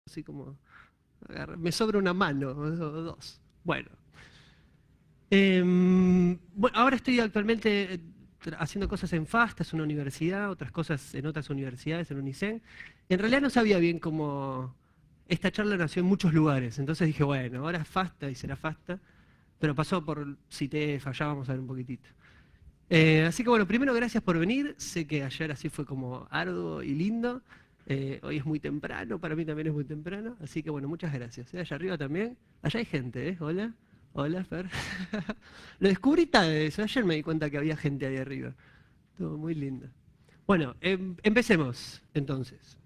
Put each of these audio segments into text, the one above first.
así como, me sobra una mano o dos. Bueno. Bueno, ahora estoy actualmente haciendo cosas en FASTA, es una universidad, otras cosas en otras universidades, en UNICEN. En realidad no sabía bien cómo... Esta charla nació en muchos lugares, entonces dije, bueno, ahora es FASTA y será FASTA, pero pasó por CITEF, allá vamos a ver un poquitito. Así que bueno, primero gracias por venir, sé que ayer así fue como arduo y lindo, hoy es muy temprano, para mí también es muy temprano, así que bueno, muchas gracias. Allá arriba también, allá hay gente, hola, hola Fer. Lo descubrí tarde eso, ayer me di cuenta que había gente ahí arriba, estuvo muy lindo. Bueno, empecemos entonces.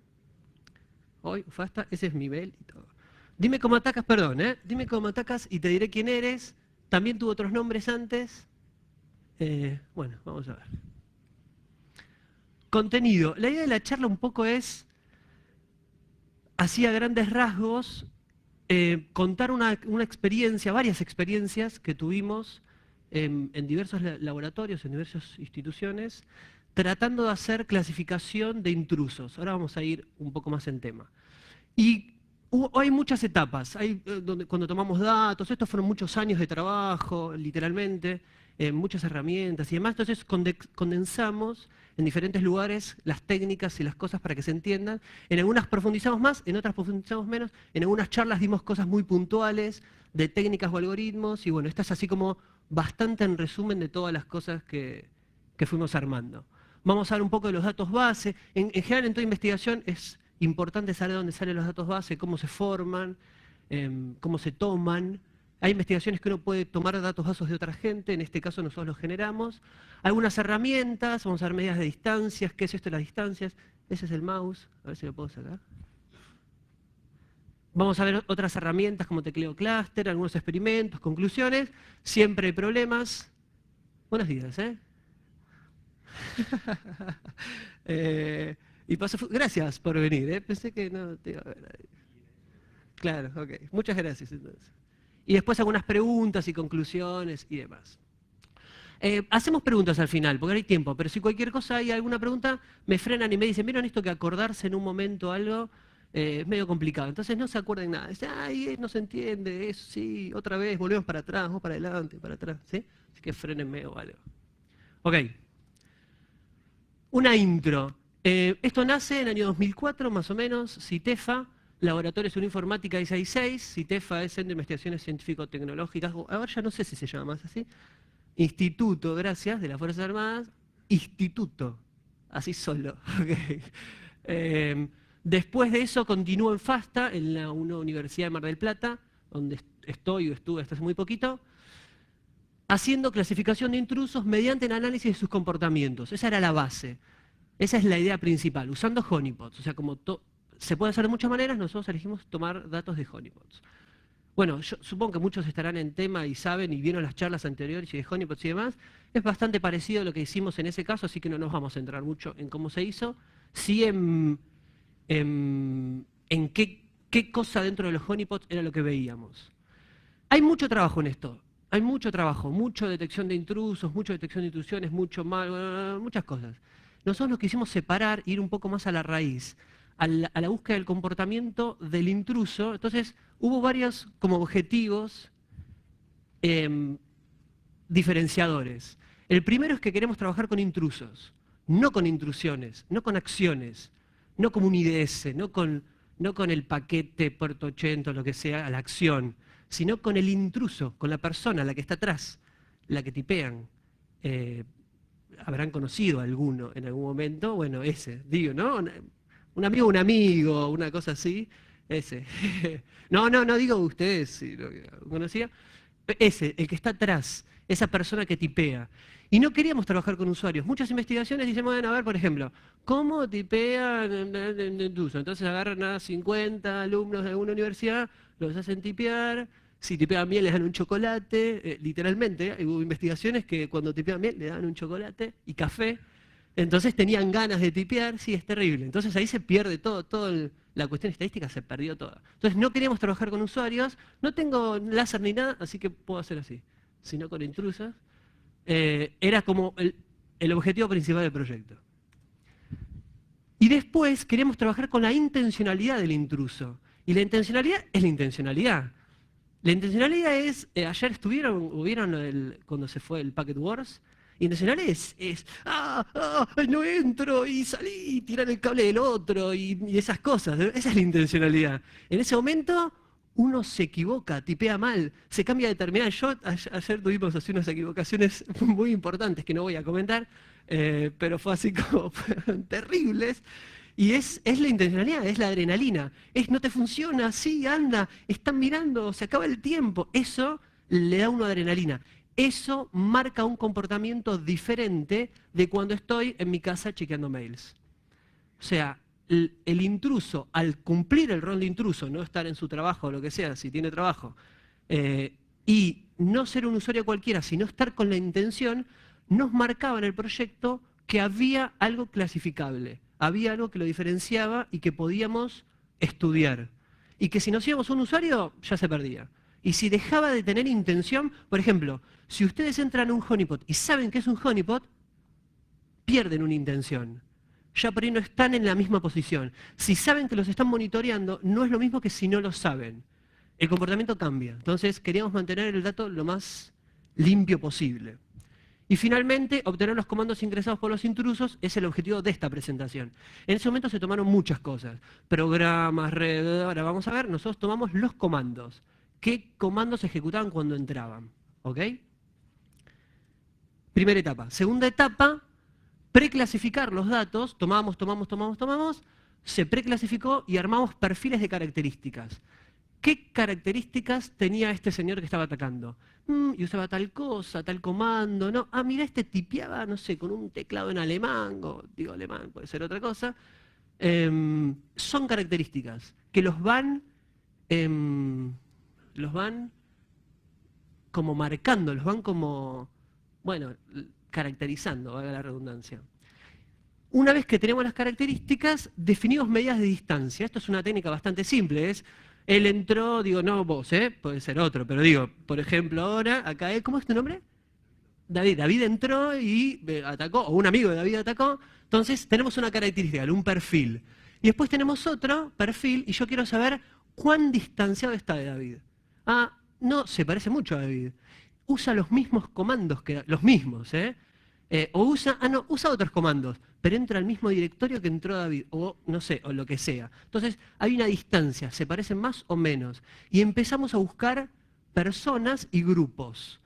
Hoy, Fasta, ese es mi mail y todo. Dime cómo atacas, perdón, dime cómo atacas y te diré quién eres, también tuvo otros nombres antes. Bueno, vamos a ver. Contenido. La idea de la charla un poco es, así a grandes rasgos, contar una experiencia, varias experiencias que tuvimos en diversos laboratorios, en diversas instituciones, tratando de hacer clasificación de intrusos. Ahora vamos a ir un poco más en tema. Y hay muchas etapas. Cuando tomamos datos, estos fueron muchos años de trabajo, literalmente, muchas herramientas y demás. Entonces condensamos en diferentes lugares las técnicas y las cosas para que se entiendan. En algunas profundizamos más, en otras profundizamos menos. En algunas charlas dimos cosas muy puntuales de técnicas o algoritmos. Y bueno, esta es así como bastante en resumen de todas las cosas que fuimos armando. Vamos a ver un poco de los datos base. En general, en toda investigación es importante saber dónde salen los datos base, cómo se forman, cómo se toman. Hay investigaciones que uno puede tomar datos bases de otra gente, en este caso nosotros los generamos. Algunas herramientas, vamos a ver medidas de distancias, qué es esto de las distancias. Ese es el mouse, a ver si lo puedo sacar. Vamos a ver otras herramientas como tecleo clúster, algunos experimentos, conclusiones. Siempre hay problemas. Buenos días, y gracias por venir, pensé que no te iba a ver ahí. Claro, ok. Muchas gracias entonces. Y después algunas preguntas y conclusiones y demás. Hacemos preguntas al final, porque no hay tiempo, pero si cualquier cosa hay alguna pregunta, me frenan y me dicen, ¿vieron esto que acordarse en un momento algo es medio complicado? Entonces no se acuerden nada. Dicen, ay, no se entiende, eso sí, otra vez, volvemos para atrás, vamos para adelante, para atrás, ¿sí? Así que frenenme o algo. Ok. Una intro. Esto nace en el año 2004, más o menos, CITEFA, Laboratorios de Informática I66, CITEFA es Centro de Investigaciones Científico-Tecnológicas, ahora ya no sé si se llama más así, Instituto, gracias, de las Fuerzas Armadas, Instituto, así solo. Okay. Después de eso continúo en FASTA, en una universidad de Mar del Plata, donde estoy o estuve hasta hace muy poquito, haciendo clasificación de intrusos mediante el análisis de sus comportamientos. Esa era la base. Esa es la idea principal, usando honeypots. O sea, como se puede hacer de muchas maneras, nosotros elegimos tomar datos de honeypots. Bueno, yo supongo que muchos estarán en tema y saben y vieron las charlas anteriores y de honeypots y demás. Es bastante parecido a lo que hicimos en ese caso, así que no nos vamos a entrar mucho en cómo se hizo. Sí en qué cosa dentro de los honeypots era lo que veíamos. Hay mucho trabajo en esto. Hay mucho trabajo, mucha detección de intrusos, mucha detección de intrusiones, muchas cosas. Nosotros nos quisimos separar, ir un poco más a la raíz, a la búsqueda del comportamiento del intruso. Entonces, hubo varios como objetivos diferenciadores. El primero es que queremos trabajar con intrusos, no con intrusiones, no con acciones, no como un IDS, no con el paquete Puerto 80 o lo que sea, a la acción, sino con el intruso, con la persona, la que está atrás, la que tipean. Habrán conocido a alguno en algún momento, bueno, ese, digo, ¿no? Un amigo, una cosa así, ese. No digo ustedes si lo conocía. Ese, el que está atrás, esa persona que tipea. Y no queríamos trabajar con usuarios. Muchas investigaciones dicen, bueno, a ver, por ejemplo, ¿cómo tipean en intruso? Entonces agarran a 50 alumnos de alguna universidad, los hacen tipear, si tipean bien les dan un chocolate, literalmente, hubo investigaciones que cuando tipean bien le dan un chocolate y café, entonces tenían ganas de tipear, sí, es terrible. Entonces ahí se pierde la cuestión estadística se perdió toda. Entonces no queríamos trabajar con usuarios, no tengo láser ni nada, así que puedo hacer así, sino con intrusos. Era como el objetivo principal del proyecto. Y después queremos trabajar con la intencionalidad del intruso. Y la intencionalidad es la intencionalidad. La intencionalidad es, ayer hubieron cuando se fue el Packet Wars, intencionalidad no entro y salí y tirar el cable del otro y esas cosas. Esa es la intencionalidad. En ese momento uno se equivoca, tipea mal, se cambia de terminal. Ayer tuvimos así unas equivocaciones muy importantes que no voy a comentar, pero fue así como terribles. Y es la intencionalidad, es la adrenalina. No te funciona, sí, anda, están mirando, se acaba el tiempo. Eso le da a uno adrenalina. Eso marca un comportamiento diferente de cuando estoy en mi casa chequeando mails. O sea, el intruso, al cumplir el rol de intruso, no estar en su trabajo o lo que sea, si tiene trabajo, y no ser un usuario cualquiera, sino estar con la intención, nos marcaba en el proyecto que había algo clasificable, había algo que lo diferenciaba y que podíamos estudiar. Y que si nos íbamos a un usuario, ya se perdía. Y si dejaba de tener intención, por ejemplo, si ustedes entran a un honeypot y saben que es un honeypot, pierden una intención. Ya por ahí no están en la misma posición. Si saben que los están monitoreando, no es lo mismo que si no lo saben. El comportamiento cambia. Entonces queríamos mantener el dato lo más limpio posible. Y finalmente, obtener los comandos ingresados por los intrusos es el objetivo de esta presentación. En ese momento se tomaron muchas cosas. Programas, red, ahora vamos a ver, nosotros tomamos los comandos. ¿Qué comandos se ejecutaban cuando entraban? ¿Ok? Primera etapa. Segunda etapa, preclasificar los datos. Tomamos, se preclasificó y armamos perfiles de características. ¿Qué características tenía este señor que estaba atacando? Y usaba tal cosa, tal comando, ¿no? Ah, mira, este tipeaba, no sé, con un teclado en alemán, o digo alemán, puede ser otra cosa. Son características que los van como marcando, los van como, bueno, caracterizando, valga la redundancia. Una vez que tenemos las características, definimos medidas de distancia. Esto es una técnica bastante simple, él entró, digo, no vos, puede ser otro, pero digo, por ejemplo, ahora, acá, ¿cómo es tu nombre? David. David entró y atacó, o un amigo de David atacó, entonces tenemos una característica, un perfil. Y después tenemos otro perfil, y yo quiero saber cuán distanciado está de David. Ah, no, se parece mucho a David. Usa los mismos comandos, los mismos, usa otros comandos, pero entra al mismo directorio que entró David, o no sé, o lo que sea. Entonces, hay una distancia, se parecen más o menos. Y empezamos a buscar personas y grupos.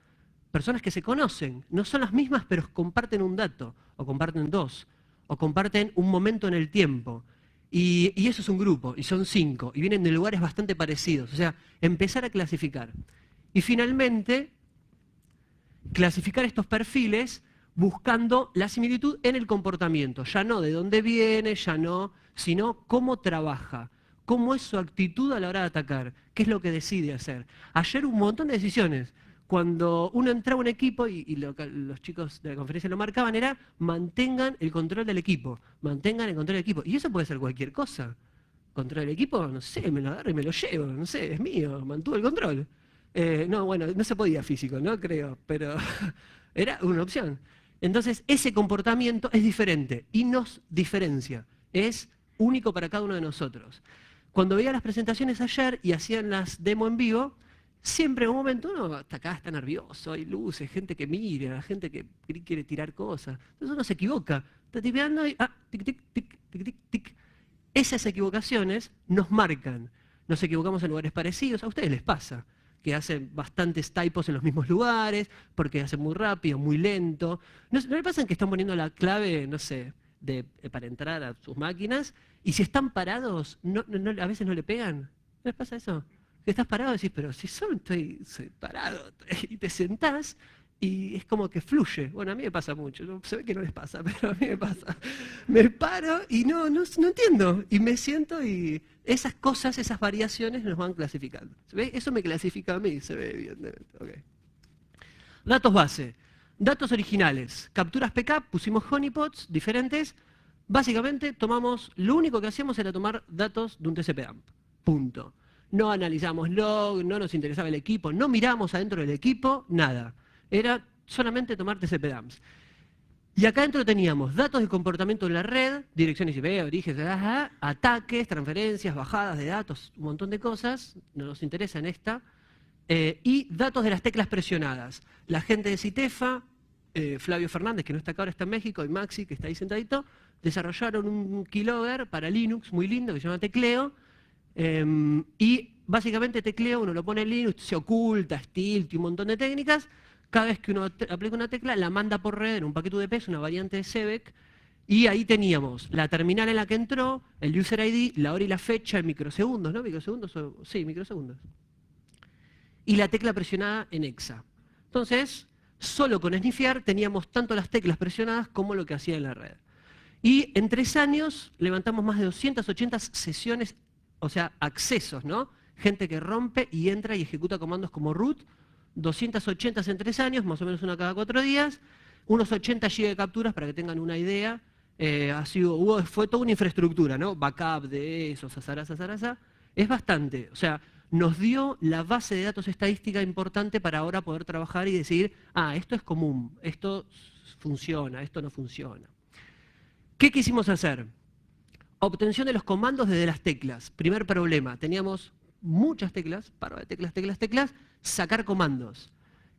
Personas que se conocen, no son las mismas, pero comparten un dato, o comparten dos, o comparten un momento en el tiempo. Y eso es un grupo, y son 5, y vienen de lugares bastante parecidos. O sea, empezar a clasificar. Y finalmente, clasificar estos perfiles buscando la similitud en el comportamiento, ya no de dónde viene, ya no, sino cómo trabaja, cómo es su actitud a la hora de atacar, qué es lo que decide hacer. Ayer un montón de decisiones. Cuando uno entraba a un equipo, y los chicos de la conferencia lo marcaban, era mantengan el control del equipo, mantengan el control del equipo. Y eso puede ser cualquier cosa. Control del equipo, no sé, me lo agarro y me lo llevo, no sé, es mío, mantuvo el control. No, bueno, no se podía físico, no creo, pero era una opción. Entonces, ese comportamiento es diferente y nos diferencia. Es único para cada uno de nosotros. Cuando veía las presentaciones ayer y hacían las demo en vivo, siempre en un momento uno hasta acá está nervioso, hay luces, gente que mira, gente que quiere tirar cosas. Entonces uno se equivoca. Está tipeando y, tic, tic, tic, tic, tic, tic. Esas equivocaciones nos marcan. Nos equivocamos en lugares parecidos. A ustedes les pasa que hacen bastantes typos en los mismos lugares, porque hacen muy rápido, muy lento. ¿No le pasa que están poniendo la clave, no sé, para entrar a sus máquinas, y si están parados, a veces no le pegan? ¿No les pasa eso? Que estás parado y decís, pero si solo estoy parado, y te sentás, y es como que fluye. Bueno, a mí me pasa mucho, se ve que no les pasa, pero a mí me pasa. Me paro y no entiendo, y me siento y esas cosas, esas variaciones nos van clasificando. ¿Se ve? Eso me clasifica a mí, se ve evidentemente. Okay. Datos base, datos originales, capturas PK, pusimos honeypots diferentes. Básicamente tomamos, lo único que hacíamos era tomar datos de un TCP/AMP, punto. No analizamos log, no nos interesaba el equipo, no miramos adentro del equipo, nada. Era solamente tomar TCP/AMPs. Y acá adentro teníamos datos de comportamiento en la red, direcciones IP, orígenes, ataques, transferencias, bajadas de datos, un montón de cosas, no nos interesa en esta, y datos de las teclas presionadas. La gente de Citefa, Flavio Fernández, que no está acá, ahora está en México, y Maxi, que está ahí sentadito, desarrollaron un keylogger para Linux muy lindo que se llama Tecleo, y básicamente Tecleo uno lo pone en Linux, se oculta, stilt y un montón de técnicas. Cada vez que uno aplica una tecla, la manda por red en un paquete UDP, es una variante de SEVEC, y ahí teníamos la terminal en la que entró, el user ID, la hora y la fecha en microsegundos, ¿no? ¿Microsegundos? Sí, microsegundos. Y la tecla presionada en hexa. Entonces, solo con snifear teníamos tanto las teclas presionadas como lo que hacía en la red. Y en 3 años levantamos más de 280 sesiones, o sea, accesos, ¿no? Gente que rompe y entra y ejecuta comandos como root, 280 en 3 años, más o menos una cada 4 días, unos 80 GB de capturas para que tengan una idea. Fue toda una infraestructura, ¿no? Backup de eso, zaraza. Es bastante, o sea, nos dio la base de datos estadística importante para ahora poder trabajar y decir, esto es común, esto funciona, esto no funciona. ¿Qué quisimos hacer? Obtención de los comandos desde las teclas. Primer problema, teníamos muchas teclas, paro de teclas, sacar comandos.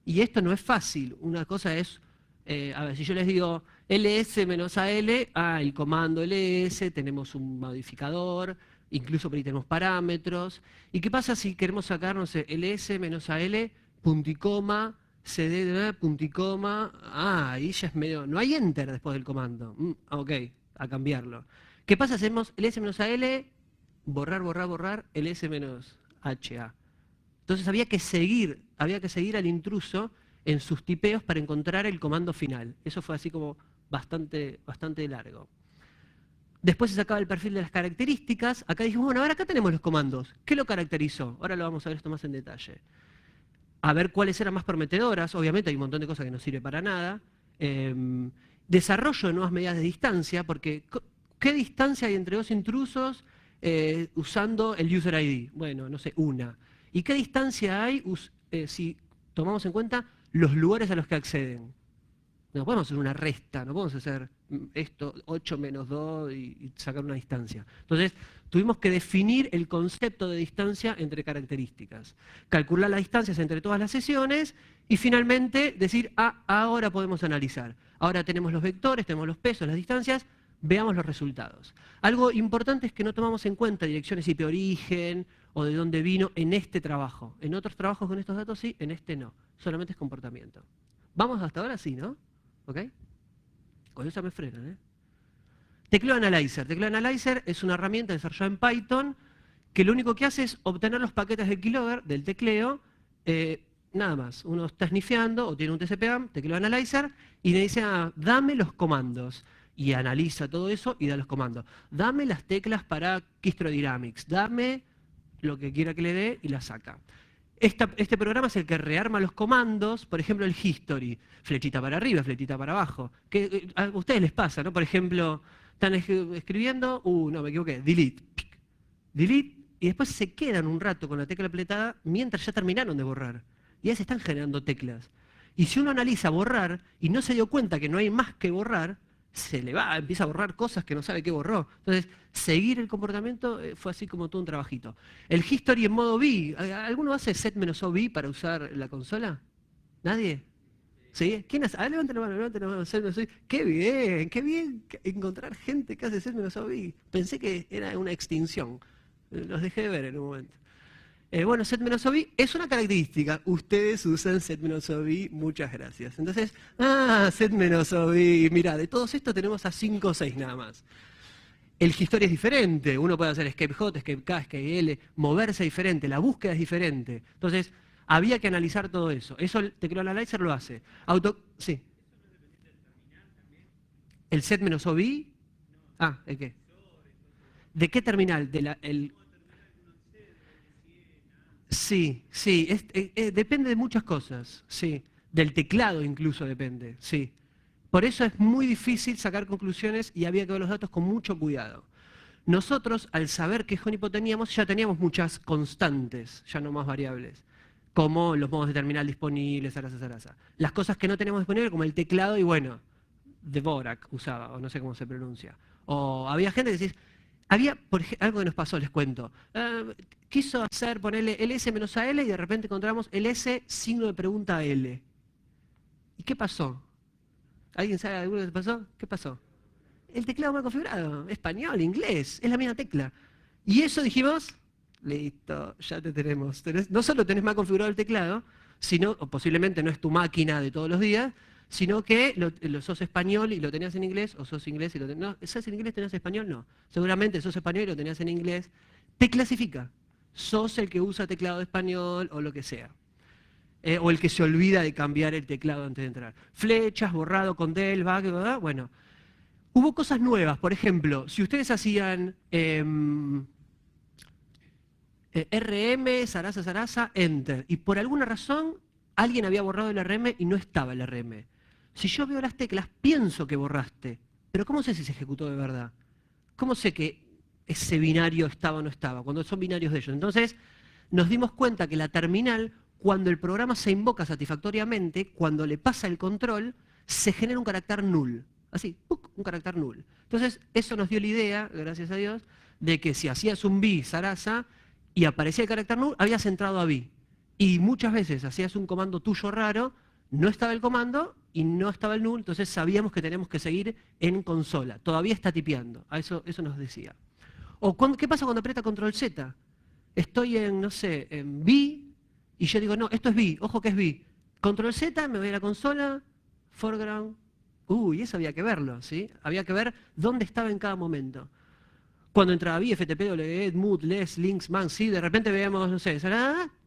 Y esto no es fácil. Una cosa es, a ver, si yo les digo ls-al, el comando ls, tenemos un modificador, incluso por ahí tenemos parámetros. ¿Y qué pasa si queremos sacar, no sé, ls-al, punto y coma, cd, punto y coma? Ahí ya es medio, no hay enter después del comando. Ok, a cambiarlo. ¿Qué pasa si hacemos ls-al, borrar, ls-ha? Entonces había que seguir al intruso en sus tipeos para encontrar el comando final. Eso fue así como bastante largo. Después se sacaba el perfil de las características. Acá dijimos, bueno, ahora acá tenemos los comandos. ¿Qué lo caracterizó? Ahora lo vamos a ver esto más en detalle. A ver cuáles eran más prometedoras. Obviamente hay un montón de cosas que no sirve para nada. Desarrollo de nuevas medidas de distancia, porque ¿qué distancia hay entre dos intrusos usando el user ID? Bueno, no sé, una. ¿Y qué distancia hay si tomamos en cuenta los lugares a los que acceden? No podemos hacer una resta, no podemos hacer esto, 8 menos 2 y sacar una distancia. Entonces, tuvimos que definir el concepto de distancia entre características, calcular las distancias entre todas las sesiones y finalmente decir, ahora podemos analizar. Ahora tenemos los vectores, tenemos los pesos, las distancias, veamos los resultados. Algo importante es que no tomamos en cuenta direcciones IP origen o de dónde vino en este trabajo. En otros trabajos con estos datos sí, en este no. Solamente es comportamiento. Vamos hasta ahora sí, ¿no? ¿Ok? Con eso me frenan, ¿eh? Tecleo Analyzer. Tecleo Analyzer es una herramienta desarrollada en Python que lo único que hace es obtener los paquetes de keylogger del tecleo, nada más. Uno está snifeando o tiene un TCP/AM, Tecleo Analyzer, y le dice, dame los comandos. Y analiza todo eso y da los comandos. Dame las teclas para Keystroke Dynamics, dame lo que quiera que le dé y la saca. Este programa es el que rearma los comandos, por ejemplo el history, flechita para arriba, flechita para abajo. Que a ustedes les pasa, ¿no? Por ejemplo, están escribiendo, no, me equivoqué, delete, delete, y después se quedan un rato con la tecla apretada mientras ya terminaron de borrar. Y ya se están generando teclas. Y si uno analiza borrar y no se dio cuenta que no hay más que borrar, se le va, empieza a borrar cosas que no sabe qué borró. Entonces, seguir el comportamiento fue así como todo un trabajito. El history en modo V, ¿alguno hace set-OV para usar la consola? ¿Nadie? ¿Sí? ¿Quién hace? Levanten la mano, set-OV. ¡Qué bien encontrar gente que hace set-OV! Pensé que era una extinción. Los dejé de ver en un momento. Bueno, set-OV es una característica. Ustedes usan set-OV, muchas gracias. Entonces, set-OV, mira, de todos estos tenemos a 5 o 6 nada más. El history es diferente. Uno puede hacer escape hot, escape k, escape l, moverse diferente, la búsqueda es diferente. Entonces, había que analizar todo eso. Eso el Tecleo Analyzer lo hace. Sí. ¿El set-OV? ¿el qué? ¿De qué terminal? Sí, depende de muchas cosas, sí. Del teclado incluso depende, sí. Por eso es muy difícil sacar conclusiones y había que ver los datos con mucho cuidado. Nosotros, al saber qué honeypot teníamos, ya teníamos muchas constantes, ya no más variables, como los modos de terminal disponibles, zaraza. Las cosas que no tenemos disponibles, como el teclado, y bueno, Dvorak usaba, o no sé cómo se pronuncia. O había gente que decís, había, por ejemplo, algo que nos pasó, les cuento. Quiso hacer, ponerle el S menos a L y de repente encontramos el S signo de pregunta a L. ¿Y qué pasó? ¿Alguien sabe algo que pasó? ¿Qué pasó? El teclado mal configurado, español, inglés, es la misma tecla. Y eso dijimos, listo, ya te tenemos. No solo tenés mal configurado el teclado, sino, o posiblemente no es tu máquina de todos los días, sino que lo sos español y lo tenías en inglés, o sos inglés y lo tenías... No, ¿sos en inglés tenías español? No. Seguramente sos español y lo tenías en inglés. Te clasifica. Sos el que usa teclado de español o lo que sea. O el que se olvida de cambiar el teclado antes de entrar. Flechas, borrado con del, back, ¿verdad? Bueno. Hubo cosas nuevas, por ejemplo, si ustedes hacían RM, Sarasa, Sarasa, Enter, y por alguna razón alguien había borrado el RM y no estaba el RM. Si yo veo las teclas, pienso que borraste, pero ¿cómo sé si se ejecutó de verdad? ¿Cómo sé que ese binario estaba o no estaba? Cuando son binarios de ellos. Entonces, nos dimos cuenta que la terminal, cuando el programa se invoca satisfactoriamente, cuando le pasa el control, se genera un carácter null. Así, un carácter null. Entonces, eso nos dio la idea, gracias a Dios, de que si hacías un B, Sarasa, y aparecía el carácter null, habías entrado a B. Y muchas veces hacías un comando tuyo raro, no estaba el comando y no estaba el null, entonces sabíamos que teníamos que seguir en consola. Todavía está tipeando, eso nos decía. O ¿qué pasa cuando aprieta control Z? Estoy en, no sé, en B, y yo digo, no, esto es B, ojo que es B. Control Z, me voy a la consola, foreground. Y eso había que verlo, ¿sí? Había que ver dónde estaba en cada momento. Cuando entraba B, FTP, W, mood, less, links, man, sí, de repente veíamos, no sé,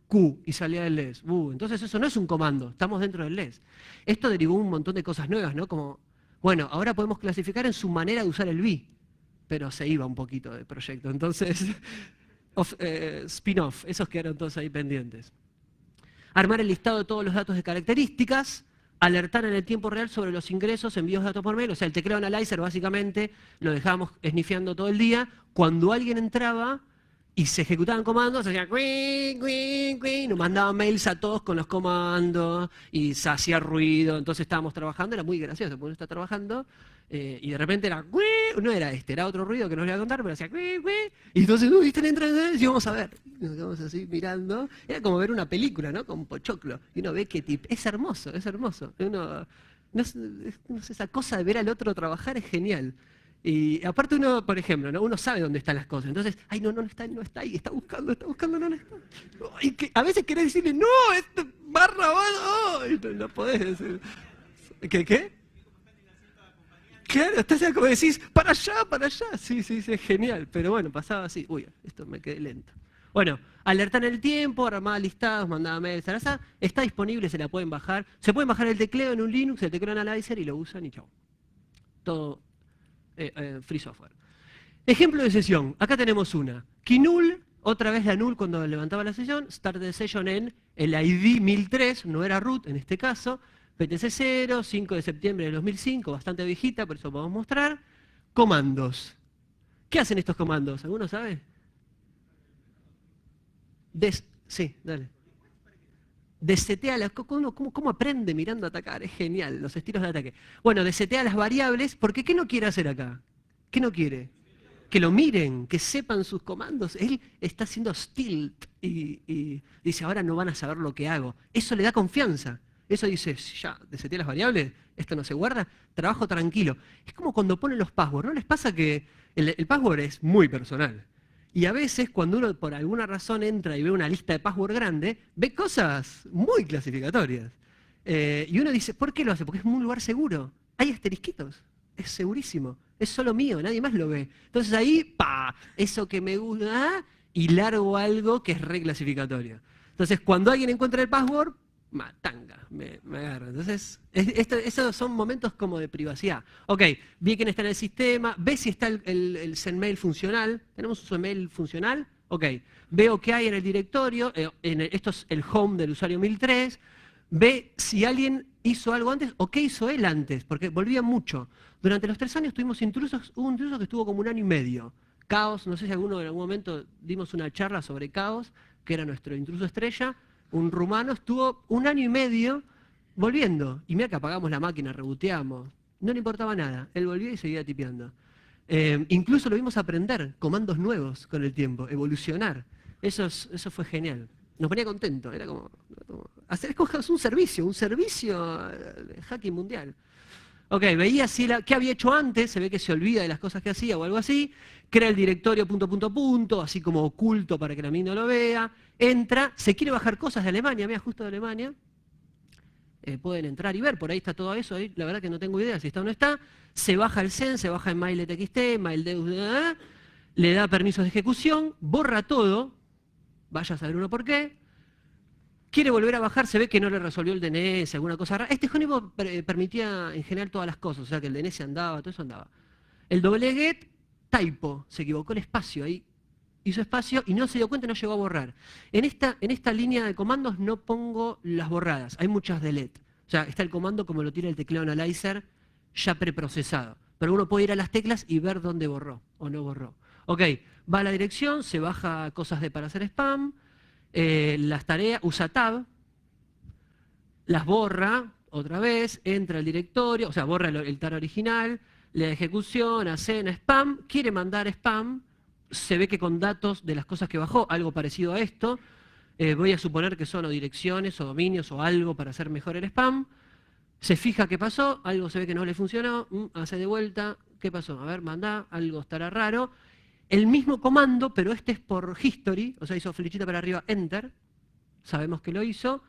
Q y salía el less. Entonces eso no es un comando, estamos dentro del less. Esto derivó un montón de cosas nuevas, ¿no? Como, bueno, ahora podemos clasificar en su manera de usar el B, pero se iba un poquito del proyecto. Entonces, spin-off, esos quedaron todos ahí pendientes. Armar el listado de todos los datos de características, alertar en el tiempo real sobre los ingresos, envíos de datos por mail, o sea, el teclado analyzer básicamente lo dejábamos esnifeando todo el día. Cuando alguien entraba y se ejecutaban comandos, hacía nos mandaban mails a todos con los comandos y se hacía ruido, entonces estábamos trabajando, era muy gracioso, porque uno está trabajando y de repente era, no era este, era otro ruido que no les voy a contar, pero hacía, y entonces, están entrando, y vamos a ver, y nos quedamos así mirando, era como ver una película, ¿no? Con Pochoclo, y uno ve que es hermoso, uno, no sé, esa cosa de ver al otro trabajar es genial. Y aparte uno, por ejemplo, ¿no? Uno sabe dónde están las cosas, entonces, ay, no está ahí, está buscando, no está. Y a veces querés decirle, no, esto barra, no podés decir. ¿Qué? Claro, estás como decís, para allá. Sí, es genial. Pero bueno, pasaba así. Esto me quedé lento. Bueno, alertar en el tiempo, armaba listados, mandaba mails, está disponible, se la pueden bajar. Se pueden bajar el tecleo en un Linux, el tecleo analyzer y lo usan y chau. Todo free software. Ejemplo de sesión. Acá tenemos una. Knull, otra vez la null cuando levantaba la sesión. Start the session en el ID 1003, no era root en este caso. PTC 0, 5 de septiembre de 2005, bastante viejita, por eso podemos mostrar. Comandos. ¿Qué hacen estos comandos? ¿Alguno sabe? Sí, dale. Desetea las... ¿Cómo aprende mirando a atacar? Es genial, los estilos de ataque. Bueno, desetea las variables, porque ¿qué no quiere hacer acá? ¿Qué no quiere? Que lo miren, que sepan sus comandos. Él está haciendo stilt y dice, ahora no van a saber lo que hago. Eso le da confianza. Eso dice, ya, deseteé las variables, esto no se guarda, trabajo tranquilo. Es como cuando ponen los passwords, ¿no les pasa que el password es muy personal? Y a veces cuando uno por alguna razón entra y ve una lista de password grande, ve cosas muy clasificatorias. Y uno dice, ¿por qué lo hace? Porque es un lugar seguro. Hay asterisquitos, es segurísimo, es solo mío, nadie más lo ve. Entonces ahí, eso que me gusta, y largo algo que es reclasificatorio. Entonces cuando alguien encuentra el password, matanga, me agarra. Entonces, esos son momentos como de privacidad. Ok, vi quién está en el sistema, ve si está el sendmail funcional. ¿Tenemos un sendmail funcional? Ok, veo qué hay en el directorio, esto es el home del usuario 1003, ve si alguien hizo algo antes o qué hizo él antes, porque volvía mucho. Durante los 3 años tuvimos intrusos, hubo un intruso que estuvo como 1 año y medio. Caos, no sé si alguno en algún momento dimos una charla sobre Caos, que era nuestro intruso estrella. Un rumano estuvo 1 año y medio volviendo. Y mira que apagamos la máquina, reboteamos. No le importaba nada. Él volvía y seguía tipeando. Incluso lo vimos aprender comandos nuevos con el tiempo, evolucionar. Eso fue genial. Nos ponía contento. Era como hacer un servicio de hacking mundial. Ok, veía qué había hecho antes, se ve que se olvida de las cosas que hacía o algo así, crea el directorio ... así como oculto para que la mina no lo vea, entra, se quiere bajar cosas de Alemania, mira, justo de Alemania, pueden entrar y ver, por ahí está todo eso, ahí la verdad que no tengo idea si está o no está, se baja el Zen, se baja en MailTXT, MailDeus, le da permisos de ejecución, borra todo, vaya a saber uno por qué, quiere volver a bajar, se ve que no le resolvió el DNS, alguna cosa rara. Este honeypot permitía en general todas las cosas, o sea que el DNS andaba, todo eso andaba. El get, typo, se equivocó el espacio ahí, hizo espacio y no se dio cuenta y no llegó a borrar. En esta línea de comandos no pongo las borradas, hay muchas delete. O sea, está el comando como lo tiene el teclado analyzer ya preprocesado. Pero uno puede ir a las teclas y ver dónde borró o no borró. Ok, va a la dirección, se baja cosas para hacer spam, las tareas, usa tab, las borra otra vez, entra al directorio, o sea, borra el tar original, le da ejecución, hace spam, quiere mandar spam, se ve que con datos de las cosas que bajó, algo parecido a esto, voy a suponer que son o direcciones o dominios o algo para hacer mejor el spam, se fija qué pasó, algo se ve que no le funcionó, hace de vuelta, ¿qué pasó? A ver, mandá, algo estará raro. El mismo comando, pero este es por history, o sea, hizo flechita para arriba, enter, sabemos que lo hizo,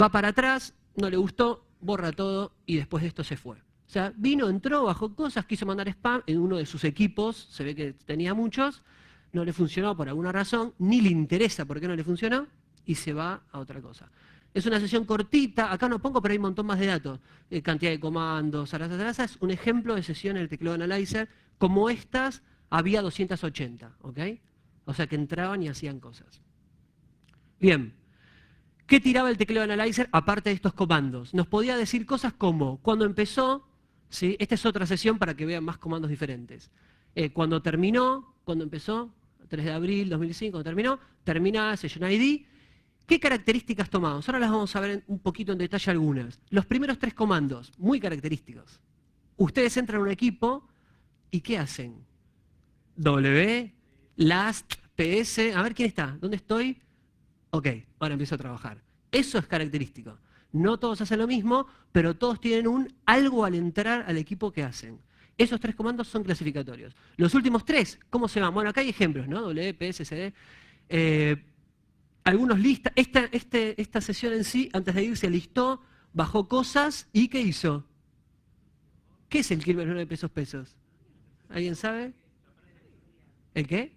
va para atrás, no le gustó, borra todo y después de esto se fue. O sea, vino, entró, bajó cosas, quiso mandar spam en uno de sus equipos, se ve que tenía muchos, no le funcionó por alguna razón, ni le interesa por qué no le funcionó, y se va a otra cosa. Es una sesión cortita, acá no pongo, pero hay un montón más de datos. Cantidad de comandos, zaraza, es un ejemplo de sesión en el teclado analyzer. Como estas, había 280, ¿ok? O sea que entraban y hacían cosas. Bien. ¿Qué tiraba el teclado analyzer aparte de estos comandos? Nos podía decir cosas como, cuando empezó, ¿sí? Esta es otra sesión para que vean más comandos diferentes. Cuando terminó, cuando empezó, 3 de abril 2005, cuando terminó, termina Session ID. ¿Qué características tomamos? Ahora las vamos a ver un poquito en detalle algunas. Los primeros 3 comandos, muy característicos. Ustedes entran a un equipo y ¿qué hacen? W, last, PS, a ver quién está, ¿dónde estoy? Ok, ahora empiezo a trabajar. Eso es característico. No todos hacen lo mismo, pero todos tienen algo al entrar al equipo que hacen. Esos 3 comandos son clasificatorios. Los últimos 3, ¿cómo se van? Bueno, acá hay ejemplos, ¿no? W, PS, CD. Algunos listas. Esta sesión en sí, antes de irse, listó, bajó cosas y ¿qué hizo? ¿Qué es el kill menos 9 pesos? ¿Alguien sabe? ¿El qué?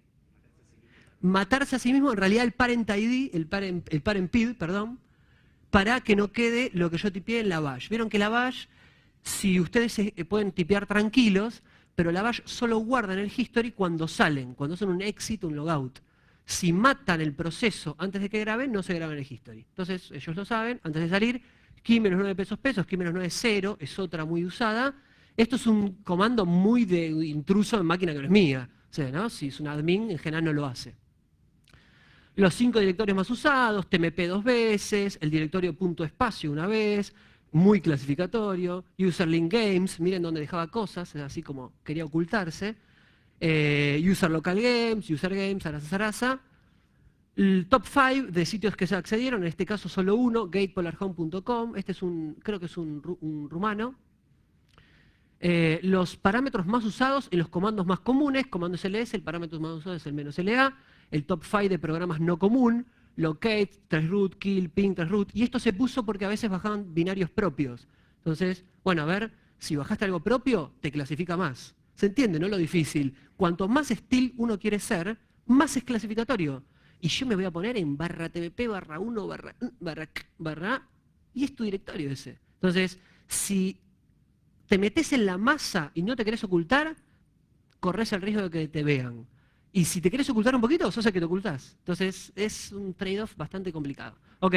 Matarse a sí mismo, en realidad el parent ID, el parent PID, perdón, para que no quede lo que yo tipeé en la bash. Vieron que la bash, si ustedes pueden tipear tranquilos, pero la bash solo guarda en el history cuando salen, cuando hacen un exit, un logout. Si matan el proceso antes de que graben, no se graba en el history. Entonces, ellos lo saben, antes de salir, key menos 9 pesos, key menos 9 es 0, es otra muy usada. Esto es un comando muy de intruso en máquina que no es mía. O sea, ¿no? Si es un admin, en general no lo hace. Los 5 directorios más usados, TMP 2 veces, el directorio .espacio una vez, muy clasificatorio, user link games, miren dónde dejaba cosas, así como quería ocultarse, user local games, user games, zaraza. El top 5 de sitios que se accedieron, en este caso solo uno, gatepolarhome.com, este es creo que es un rumano. Los parámetros más usados en los comandos más comunes, comando SLS, el parámetro más usado es el -LA, el top 5 de programas no común, locate, traceroute, kill, ping, traceroute, y esto se puso porque a veces bajaban binarios propios. Entonces, bueno, a ver, si bajaste algo propio, te clasifica más. ¿Se entiende, no? Lo difícil. Cuanto más steel uno quiere ser, más es clasificatorio. Y yo me voy a poner en /tmp, /1, y es tu directorio ese. Entonces, si te metes en la masa y no te querés ocultar, corres el riesgo de que te vean. Y si te querés ocultar un poquito, sos el que te ocultás. Entonces es un trade-off bastante complicado. Ok,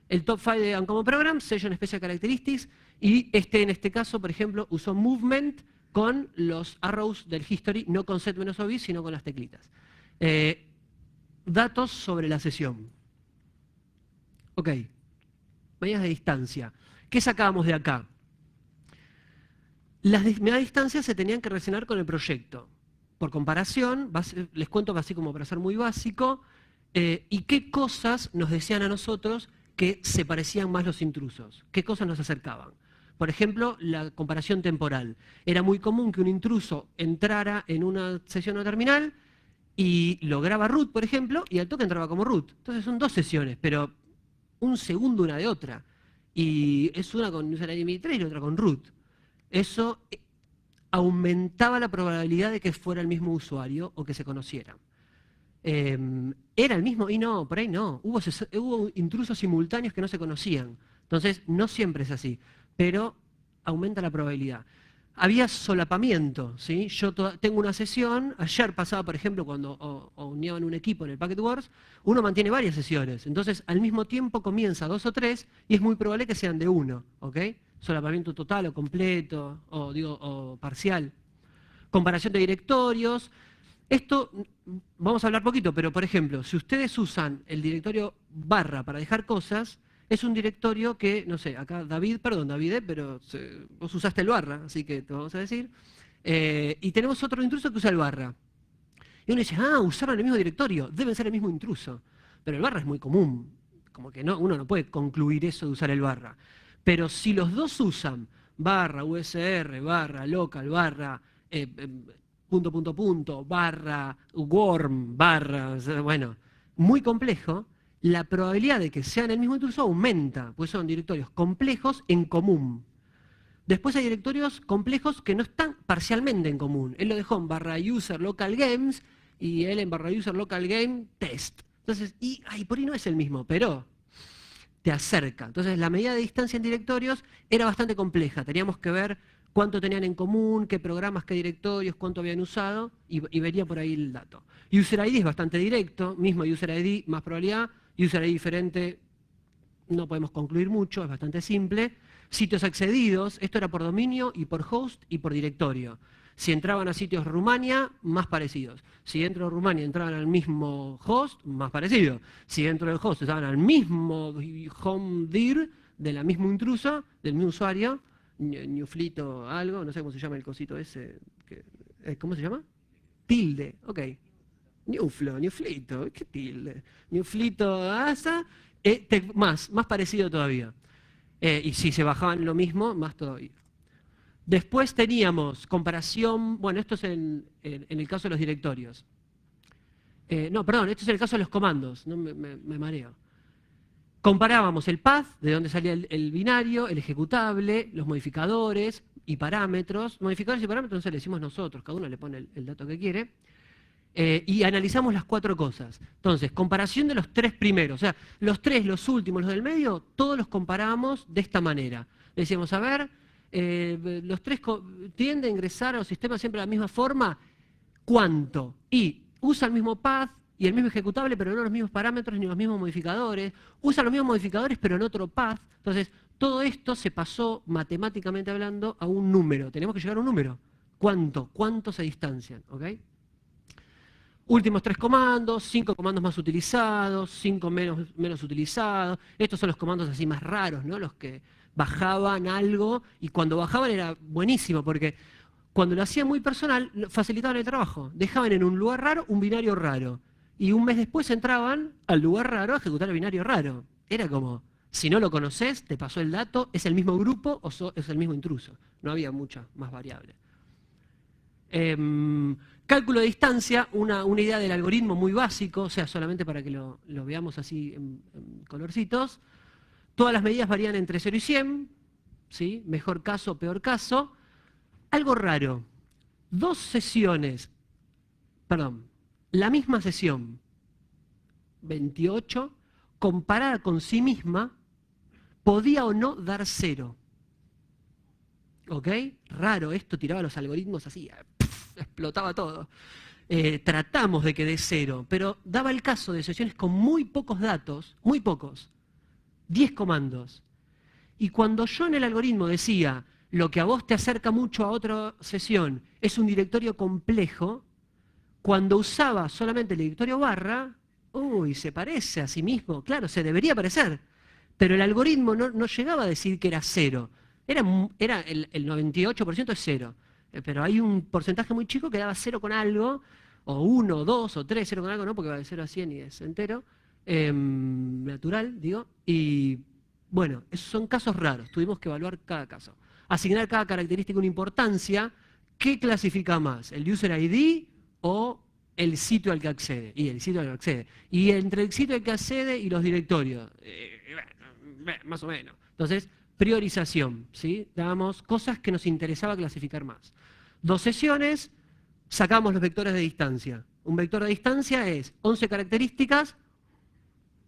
el top 5 de Uncommon Programs, Session Special Characteristics, y en este caso, por ejemplo, usó Movement con los arrows del history, no con set-OB, sino con las teclitas. Datos sobre la sesión. Ok, medidas de distancia. ¿Qué sacábamos de acá? Las medias distancias se tenían que relacionar con el proyecto. Por comparación, les cuento así como para ser muy básico, y qué cosas nos decían a nosotros que se parecían más los intrusos, qué cosas nos acercaban. Por ejemplo, la comparación temporal. Era muy común que un intruso entrara en una sesión o terminal y lograba root, por ejemplo, y al toque entraba como root. Entonces son 2 sesiones, pero un segundo una de otra. Y es una con user ID 3 y otra con root. Eso aumentaba la probabilidad de que fuera el mismo usuario o que se conocieran. ¿Era el mismo? Y no, por ahí no. Hubo intrusos simultáneos que no se conocían. Entonces, no siempre es así, pero aumenta la probabilidad. Había solapamiento, ¿sí? Yo tengo una sesión, ayer pasaba, por ejemplo, cuando unían un equipo en el Packet Wars, uno mantiene varias sesiones. Entonces, al mismo tiempo comienza 2 o 3 y es muy probable que sean de uno, ¿ok? Solapamiento total o completo, o parcial. Comparación de directorios. Esto, vamos a hablar poquito, pero por ejemplo, si ustedes usan el directorio barra para dejar cosas, es un directorio que, no sé, acá David, pero vos usaste el barra, así que te vamos a decir. Y tenemos otro intruso que usa el barra. Y uno dice, usaron el mismo directorio, deben ser el mismo intruso. Pero el barra es muy común, como que uno no puede concluir eso de usar el barra. Pero si los dos usan barra, USR, barra, local, barra, barra, worm, barra, bueno, muy complejo, la probabilidad de que sean el mismo intruso aumenta, pues son directorios complejos en común. Después hay directorios complejos que no están parcialmente en común. Él lo dejó en barra user local games y él en barra user local game test. Entonces, por ahí no es el mismo, pero te acerca. Entonces, la medida de distancia en directorios era bastante compleja. Teníamos que ver cuánto tenían en común, qué programas, qué directorios, cuánto habían usado, y vería por ahí el dato. User ID es bastante directo, mismo user ID, más probabilidad. User ID diferente, no podemos concluir mucho, es bastante simple. Sitios accedidos, esto era por dominio y por host y por directorio. Si entraban a sitios Rumania, más parecidos. Si dentro de Rumania entraban al mismo host, más parecido. Si dentro del host estaban al mismo home dir de la misma intrusa, del mismo usuario, Newflit o algo, no sé cómo se llama el cosito ese. ¿Cómo se llama? Tilde, ok. Newflito, ¿qué tilde? Newflito, asa, más parecido todavía. Y si se bajaban lo mismo, más todavía. Después teníamos comparación, bueno, esto es en el caso de los directorios. No, perdón, esto es en el caso de los comandos, no me mareo. Comparábamos el path, de donde salía el binario, el ejecutable, los modificadores y parámetros. Modificadores y parámetros no se le decimos nosotros, cada uno le pone el dato que quiere. Y analizamos las 4 cosas. Entonces, comparación de los 3 primeros. O sea, los 3, los últimos, los del medio, todos los comparábamos de esta manera. Decíamos, a ver, los 3 tienden a ingresar a los sistemas siempre de la misma forma. ¿Cuánto? Y usa el mismo path y el mismo ejecutable, pero no los mismos parámetros ni los mismos modificadores. Usa los mismos modificadores, pero en otro path. Entonces, todo esto se pasó, matemáticamente hablando, a un número. Tenemos que llegar a un número. ¿Cuánto? ¿Cuánto se distancian? ¿Ok? Últimos 3 comandos, 5 comandos más utilizados, 5 menos utilizados. Estos son los comandos así más raros, ¿no? Los que bajaban algo, y cuando bajaban era buenísimo, porque cuando lo hacían muy personal, facilitaban el trabajo. Dejaban en un lugar raro un binario raro. Y un mes después entraban al lugar raro a ejecutar el binario raro. Era como, si no lo conoces, te pasó el dato, es el mismo grupo o es el mismo intruso. No había muchas más variables. Cálculo de distancia, una idea del algoritmo muy básico, o sea, solamente para que lo veamos así en colorcitos. Todas las medidas varían entre 0 y 100, ¿sí? Mejor caso, peor caso. Algo raro, 2 sesiones, perdón, la misma sesión, 28, comparada con sí misma, podía o no dar 0. ¿Ok? Raro, esto tiraba los algoritmos así, explotaba todo. Tratamos de que dé 0, pero daba el caso de sesiones con muy pocos datos, muy pocos, 10 comandos. Y cuando yo en el algoritmo decía, lo que a vos te acerca mucho a otra sesión es un directorio complejo, cuando usaba solamente el directorio barra, se parece a sí mismo, claro, se debería parecer, pero el algoritmo no llegaba a decir que era 0. era el 98% es 0, pero hay un porcentaje muy chico que daba 0 con algo, o 1, 2 o 3, 0 con algo, no, porque va de 0 a 100 y es entero, natural, digo, y bueno, esos son casos raros, tuvimos que evaluar cada caso. Asignar cada característica una importancia. ¿Qué clasifica más? ¿El user ID o el sitio al que accede? Y el sitio al que accede. Y entre el sitio al que accede y los directorios, más o menos. Entonces, priorización, ¿sí? Dábamos cosas que nos interesaba clasificar más. 2 sesiones, sacamos los vectores de distancia. Un vector de distancia es 11 características.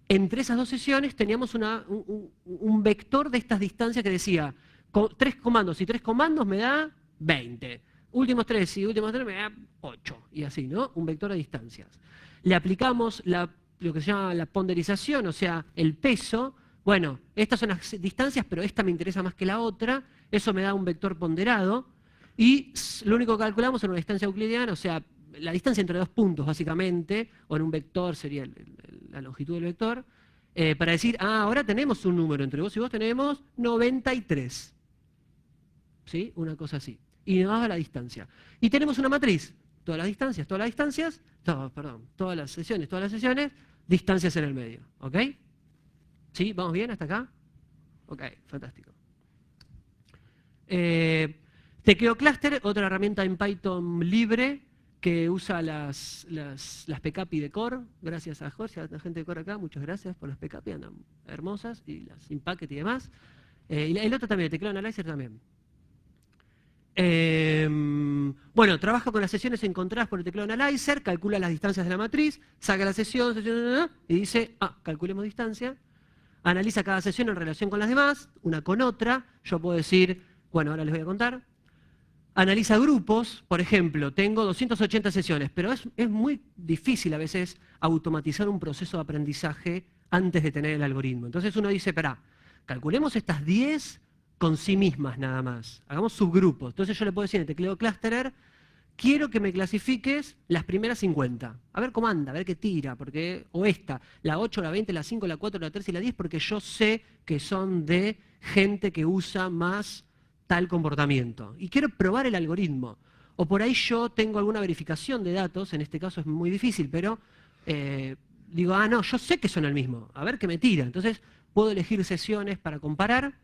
Entre esas 2 sesiones teníamos un vector de estas distancias que decía 3 comandos y 3 comandos me da 20. Últimos 3 y últimos 3 me da 8. Y así, ¿no? Un vector de distancias. Le aplicamos lo que se llama la ponderización, o sea, el peso. Bueno, estas son las distancias, pero esta me interesa más que la otra. Eso me da un vector ponderado. Y lo único que calculamos era una distancia euclidiana, o sea, la distancia entre 2 puntos, básicamente, o en un vector sería la longitud del vector, para decir, ahora tenemos un número, entre vos y vos tenemos 93. ¿Sí? Una cosa así. Y nos daba la distancia. Y tenemos una matriz. Todas las distancias, todas las sesiones, distancias en el medio. ¿Ok? ¿Sí? ¿Vamos bien hasta acá? Ok, fantástico. Tecleo Cluster, otra herramienta en Python libre que usa las PKPI de Core. Gracias a Jorge, a la gente de Core acá, muchas gracias por las PKPI, andan hermosas, y las Impacket y demás. Y el otro también, el Tecleo Analyzer también. Bueno, trabaja con las sesiones encontradas por el Tecleo Analyzer, calcula las distancias de la matriz, saca la sesión, y dice, calculemos distancia. Analiza cada sesión en relación con las demás, una con otra. Yo puedo decir, bueno, ahora les voy a contar. Analiza grupos, por ejemplo, tengo 280 sesiones, pero es muy difícil a veces automatizar un proceso de aprendizaje antes de tener el algoritmo. Entonces uno dice, espera, calculemos estas 10 con sí mismas nada más. Hagamos subgrupos. Entonces yo le puedo decir en el teclado clusterer, quiero que me clasifiques las primeras 50. A ver cómo anda, a ver qué tira, porque, o esta, la 8, la 20, la 5, la 4, la 3 y la 10, porque yo sé que son de gente que usa más tal comportamiento. Y quiero probar el algoritmo. O por ahí yo tengo alguna verificación de datos, en este caso es muy difícil, pero digo, no, yo sé que son el mismo, a ver qué me tira. Entonces puedo elegir sesiones para comparar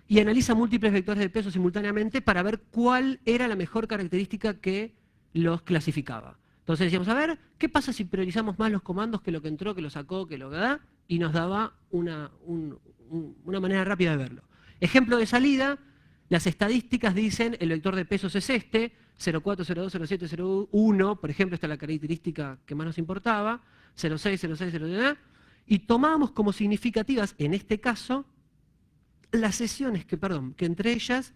y analiza múltiples vectores de peso simultáneamente para ver cuál era la mejor característica que los clasificaba. Entonces decíamos, a ver, ¿qué pasa si priorizamos más los comandos que lo que entró, que lo sacó, que lo que da? Y nos daba una manera rápida de verlo. Ejemplo de salida, las estadísticas dicen, el vector de pesos es este, 04, 02, 07, 01, por ejemplo, esta es la característica que más nos importaba, 06, 06, 07, y tomábamos como significativas, en este caso, las sesiones que entre ellas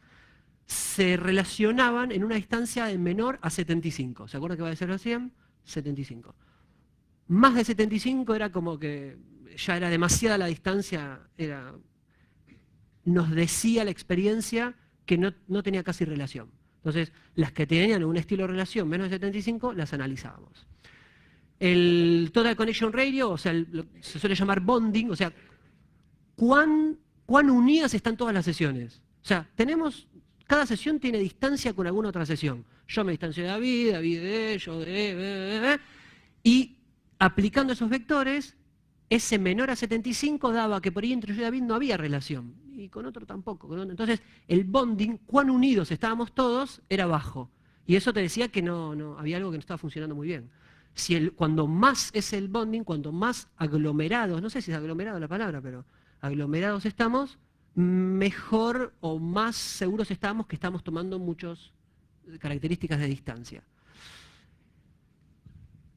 se relacionaban en una distancia de menor a 75. ¿Se acuerdan que va de 0 a 100? 75. Más de 75 era como que ya era demasiada la distancia, nos decía la experiencia que no tenía casi relación. Entonces, las que tenían un estilo de relación menos de 75, las analizábamos. El Total Connection Radio, o sea, se suele llamar bonding, o sea, ¿cuán unidas están todas las sesiones? O sea, cada sesión tiene distancia con alguna otra sesión. Yo me distancio de David, David de yo de... Y aplicando esos vectores, ese menor a 75 daba que por ahí entre yo y David no había relación. Y con otro tampoco. Entonces, el bonding, cuán unidos estábamos todos, era bajo. Y eso te decía que no había algo que no estaba funcionando muy bien. Cuando más es el bonding, cuanto más aglomerados, no sé si es aglomerado la palabra, pero aglomerados estamos, mejor o más seguros estamos que estamos tomando muchas características de distancia.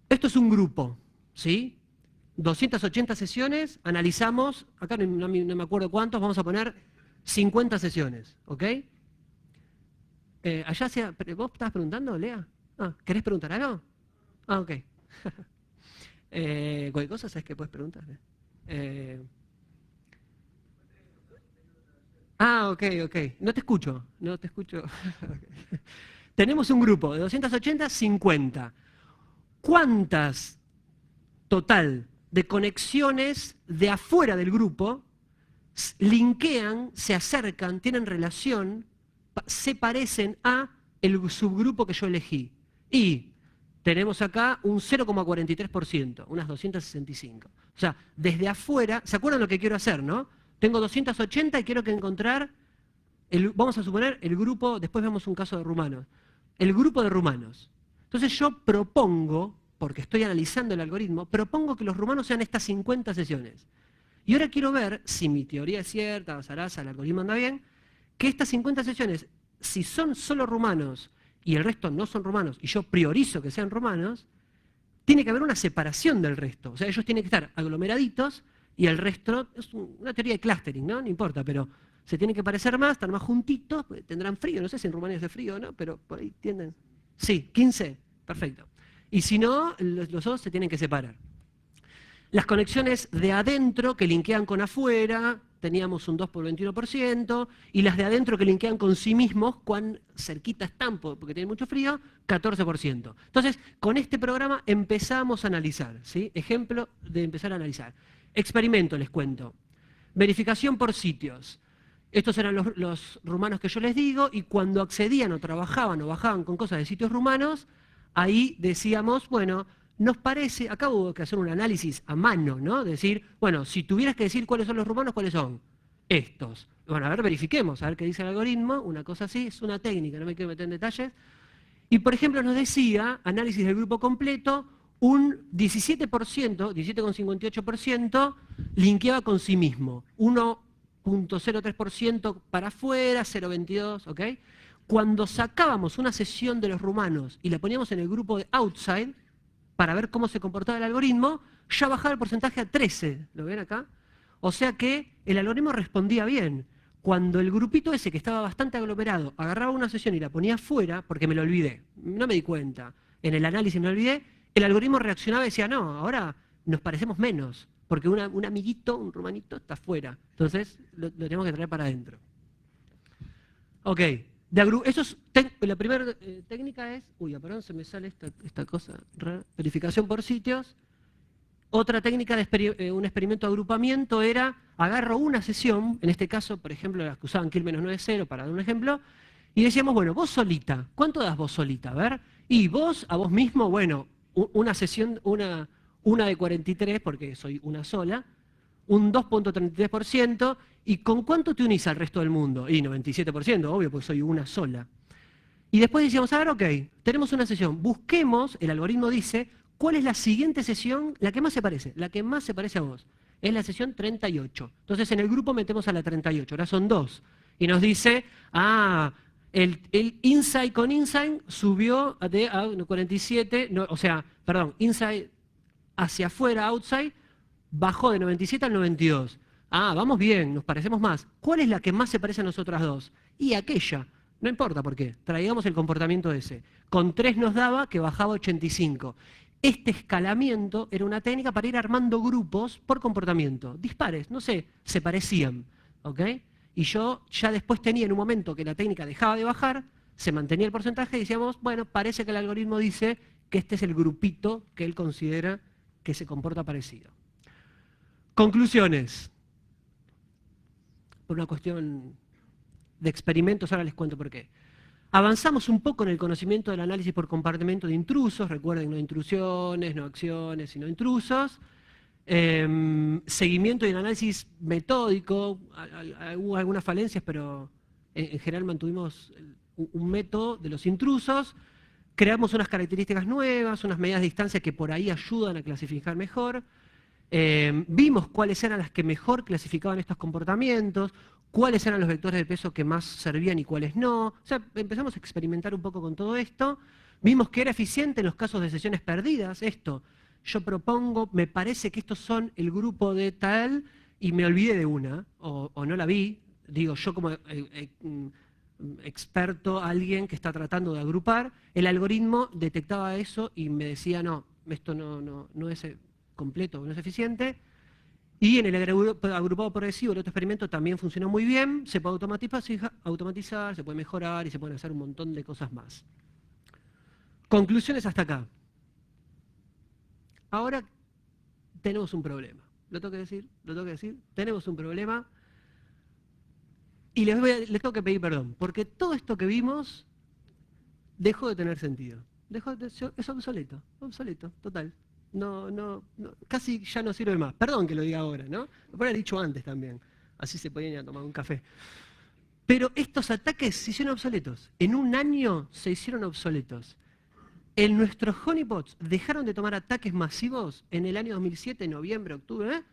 Esto es un grupo, ¿sí? 280 sesiones, analizamos, acá no me acuerdo cuántos, vamos a poner 50 sesiones, ¿ok? ¿Vos estabas preguntando, Lea? ¿Querés preguntar algo? Ok. Cualquier cosa, ¿sabes qué puedes preguntar? Ok. No te escucho. Okay. Tenemos un grupo de 280, 50. ¿Cuántas total de conexiones de afuera del grupo linkean, se acercan, tienen relación, se parecen a el subgrupo que yo elegí. Y tenemos acá un 0,43%, unas 265. O sea, desde afuera, ¿se acuerdan lo que quiero hacer, no? Tengo 280 y quiero que encontrar, vamos a suponer, el grupo, después vemos un caso de rumanos, el grupo de rumanos. Entonces yo propongo, porque estoy analizando el algoritmo, propongo que los rumanos sean estas 50 sesiones. Y ahora quiero ver si mi teoría es cierta, Sarasa, el algoritmo anda bien, que estas 50 sesiones, si son solo rumanos y el resto no son rumanos, y yo priorizo que sean rumanos, tiene que haber una separación del resto. O sea, ellos tienen que estar aglomeraditos y el resto, es una teoría de clustering, ¿no? No importa, pero se tienen que parecer más, estar más juntitos, tendrán frío, no sé si en Rumanía hace frío o no, pero por ahí tienden. Sí, 15, perfecto. Y si no, los dos se tienen que separar. Las conexiones de adentro que linkean con afuera, teníamos un 2 por 21%, y las de adentro que linkean con sí mismos, cuán cerquita están porque tienen mucho frío, 14%. Entonces, con este programa empezamos a analizar, ¿sí? Ejemplo de empezar a analizar. Experimento, les cuento. Verificación por sitios. Estos eran los rumanos que yo les digo, y cuando accedían o trabajaban o bajaban con cosas de sitios rumanos, ahí decíamos, bueno, nos parece, acá hubo que hacer un análisis a mano, ¿no? Decir, bueno, si tuvieras que decir cuáles son los rumanos, ¿cuáles son? Estos. Bueno, a ver, verifiquemos, a ver qué dice el algoritmo, una cosa así, es una técnica, no me quiero meter en detalles. Y por ejemplo nos decía, análisis del grupo completo, un 17%, 17,58% linkeaba con sí mismo, 1,03% para afuera, 0,22%, ¿ok? Cuando sacábamos una sesión de los rumanos y la poníamos en el grupo de outside, para ver cómo se comportaba el algoritmo, ya bajaba el porcentaje a 13, ¿lo ven acá? O sea que el algoritmo respondía bien. Cuando el grupito ese que estaba bastante aglomerado agarraba una sesión y la ponía fuera, porque me lo olvidé, no me di cuenta, en el análisis me lo olvidé, el algoritmo reaccionaba y decía, no, ahora nos parecemos menos, porque un amiguito, un rumanito, está fuera. Entonces lo tenemos que traer para adentro. Ok. La primera técnica es, perdón, se me sale esta cosa rara, verificación por sitios. Otra técnica de un experimento de agrupamiento era, agarro una sesión, en este caso, por ejemplo, las que usaban kill-90, para dar un ejemplo, y decíamos, bueno, vos solita, ¿cuánto das vos solita? A ver, y vos, a vos mismo, bueno, una sesión, una de 43, porque soy una sola, un 2,33%, ¿y con cuánto te unís al resto del mundo? Y 97%, obvio, porque soy una sola. Y después decíamos, a ver, ok, tenemos una sesión, busquemos, el algoritmo dice, ¿cuál es la siguiente sesión, la que más se parece? La que más se parece a vos. Es la sesión 38. Entonces en el grupo metemos a la 38, ahora son dos. Y nos dice, el inside con inside subió a 47, no, o sea, perdón, inside hacia afuera, outside, bajó de 97 al 92. Vamos bien, nos parecemos más. ¿Cuál es la que más se parece a nosotras dos? Y aquella. No importa por qué, traigamos el comportamiento ese. Con 3 nos daba que bajaba 85. Este escalamiento era una técnica para ir armando grupos por comportamiento. Dispares, no sé, se parecían. ¿Ok? Y yo ya después tenía en un momento que la técnica dejaba de bajar, se mantenía el porcentaje y decíamos, bueno, parece que el algoritmo dice que este es el grupito que él considera que se comporta parecido. Conclusiones. Por una cuestión de experimentos, ahora les cuento por qué. Avanzamos un poco en el conocimiento del análisis por comportamiento de intrusos, recuerden, no intrusiones, no acciones, sino intrusos. Seguimiento y análisis metódico, hubo algunas falencias, pero en general mantuvimos un método de los intrusos. Creamos unas características nuevas, unas medidas de distancia que por ahí ayudan a clasificar mejor. Vimos cuáles eran las que mejor clasificaban estos comportamientos, cuáles eran los vectores de peso que más servían y cuáles no. O sea, empezamos a experimentar un poco con todo esto. Vimos que era eficiente en los casos de sesiones perdidas. Esto, yo propongo, me parece que estos son el grupo de tal, y me olvidé de una, o no la vi. Digo, yo como experto, alguien que está tratando de agrupar, el algoritmo detectaba eso y me decía, no, esto no es completo, no es eficiente. Y en el agrupado progresivo, el otro experimento también funcionó muy bien, se puede automatizar, se puede mejorar y se pueden hacer un montón de cosas más. Conclusiones hasta acá. Ahora tenemos un problema. ¿Lo tengo que decir? Tenemos un problema. Y les tengo que pedir perdón, porque todo esto que vimos dejó de tener sentido. Es obsoleto, total. Casi ya no sirve más. Perdón que lo diga ahora, ¿no? Lo podría haber dicho antes también. Así se podían ir a tomar un café. Pero estos ataques se hicieron obsoletos. En un año se hicieron obsoletos. En nuestros honeypots dejaron de tomar ataques masivos en el año 2007, noviembre, octubre.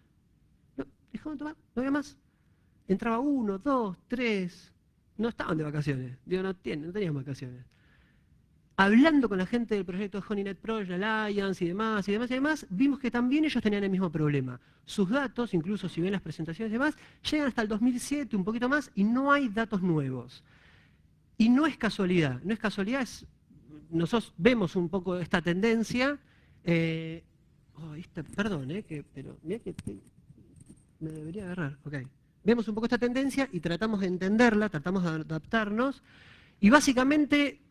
No, dejaron de tomar, no había más. Entraba 1, 2, 3. No estaban de vacaciones. Digo, no tenían vacaciones. Hablando con la gente del proyecto HoneyNet Project Alliance y demás, vimos que también ellos tenían el mismo problema. Sus datos, incluso si ven las presentaciones y demás, llegan hasta el 2007, un poquito más, y no hay datos nuevos. Y no es casualidad, nosotros vemos un poco esta tendencia. Perdón, pero mirá que me debería agarrar. Okay. Vemos un poco esta tendencia y tratamos de entenderla, tratamos de adaptarnos, y básicamente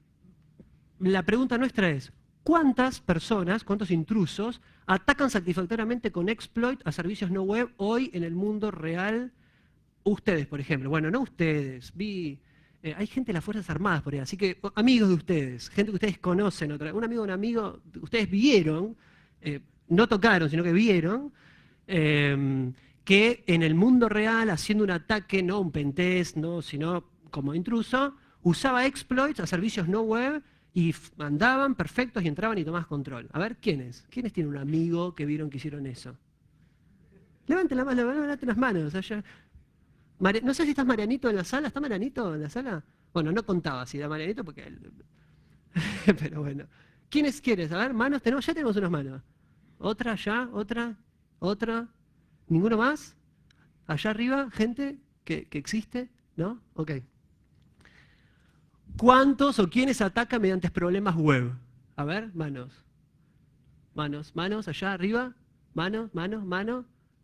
la pregunta nuestra es, ¿cuántas personas, cuántos intrusos atacan satisfactoriamente con exploit a servicios no web hoy en el mundo real? Ustedes, por ejemplo. Bueno, no ustedes. Hay gente de las Fuerzas Armadas por ahí, así que amigos de ustedes, gente que ustedes conocen, un amigo, ustedes vieron, no tocaron, sino que vieron, que en el mundo real, haciendo un ataque, no un pentest, no, sino como intruso, usaba exploits a servicios no web y andaban perfectos y entraban y tomaban control. A ver, ¿quiénes? ¿Quiénes tienen un amigo que vieron que hicieron eso? Levanten las manos. No sé si estás Marianito en la sala. ¿Está Marianito en la sala? Bueno, no contaba si era Marianito porque... Pero bueno. ¿Quiénes quieres? A ver, manos. Ya tenemos unas manos. Otra, ya, otra. ¿Ninguno más? Allá arriba, gente que existe, ¿no? Ok. ¿Cuántos o quiénes atacan mediante problemas web? A ver, manos. Manos, allá arriba. Manos.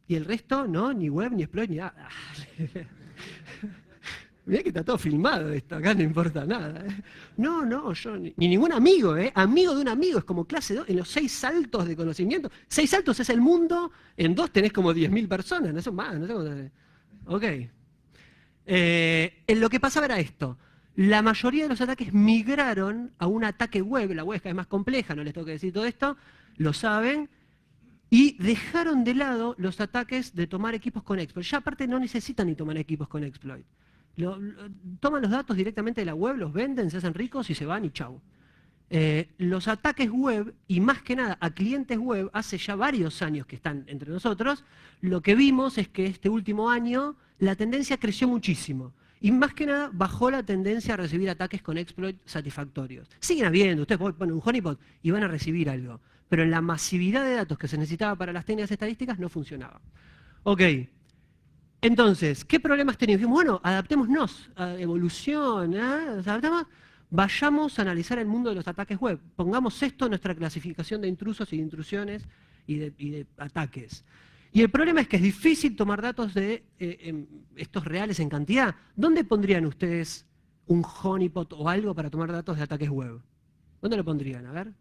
¿Y el resto? No, ni web, ni exploit, ni nada. Mirá que está todo filmado esto, acá no importa nada. No, yo ni ningún amigo, amigo de un amigo, es como clase 2, en los 6 saltos de conocimiento. 6 saltos es el mundo, en 2 tenés como 10.000 personas, no son más, no sé cómo. Ok. Lo que pasaba era esto. La mayoría de los ataques migraron a un ataque web, la web es cada vez más compleja, no les tengo que decir todo esto, lo saben, y dejaron de lado los ataques de tomar equipos con exploit. Ya aparte no necesitan ni tomar equipos con exploit. Toman los datos directamente de la web, los venden, se hacen ricos y se van y chau. Los ataques web, y más que nada a clientes web, hace ya varios años que están entre nosotros, lo que vimos es que este último año la tendencia creció muchísimo. Y más que nada bajó la tendencia a recibir ataques con exploit satisfactorios. Siguen habiendo, ustedes ponen un honeypot y van a recibir algo. Pero en la masividad de datos que se necesitaba para las técnicas estadísticas no funcionaba. Ok, entonces, ¿qué problemas teníamos? Dijimos, bueno, adaptémonos, evolución, ¿nos adaptamos? Vayamos a analizar el mundo de los ataques web. Pongamos esto en nuestra clasificación de intrusos y de intrusiones y de ataques. Y el problema es que es difícil tomar datos de estos reales en cantidad. ¿Dónde pondrían ustedes un honeypot o algo para tomar datos de ataques web? ¿Dónde lo pondrían? A ver.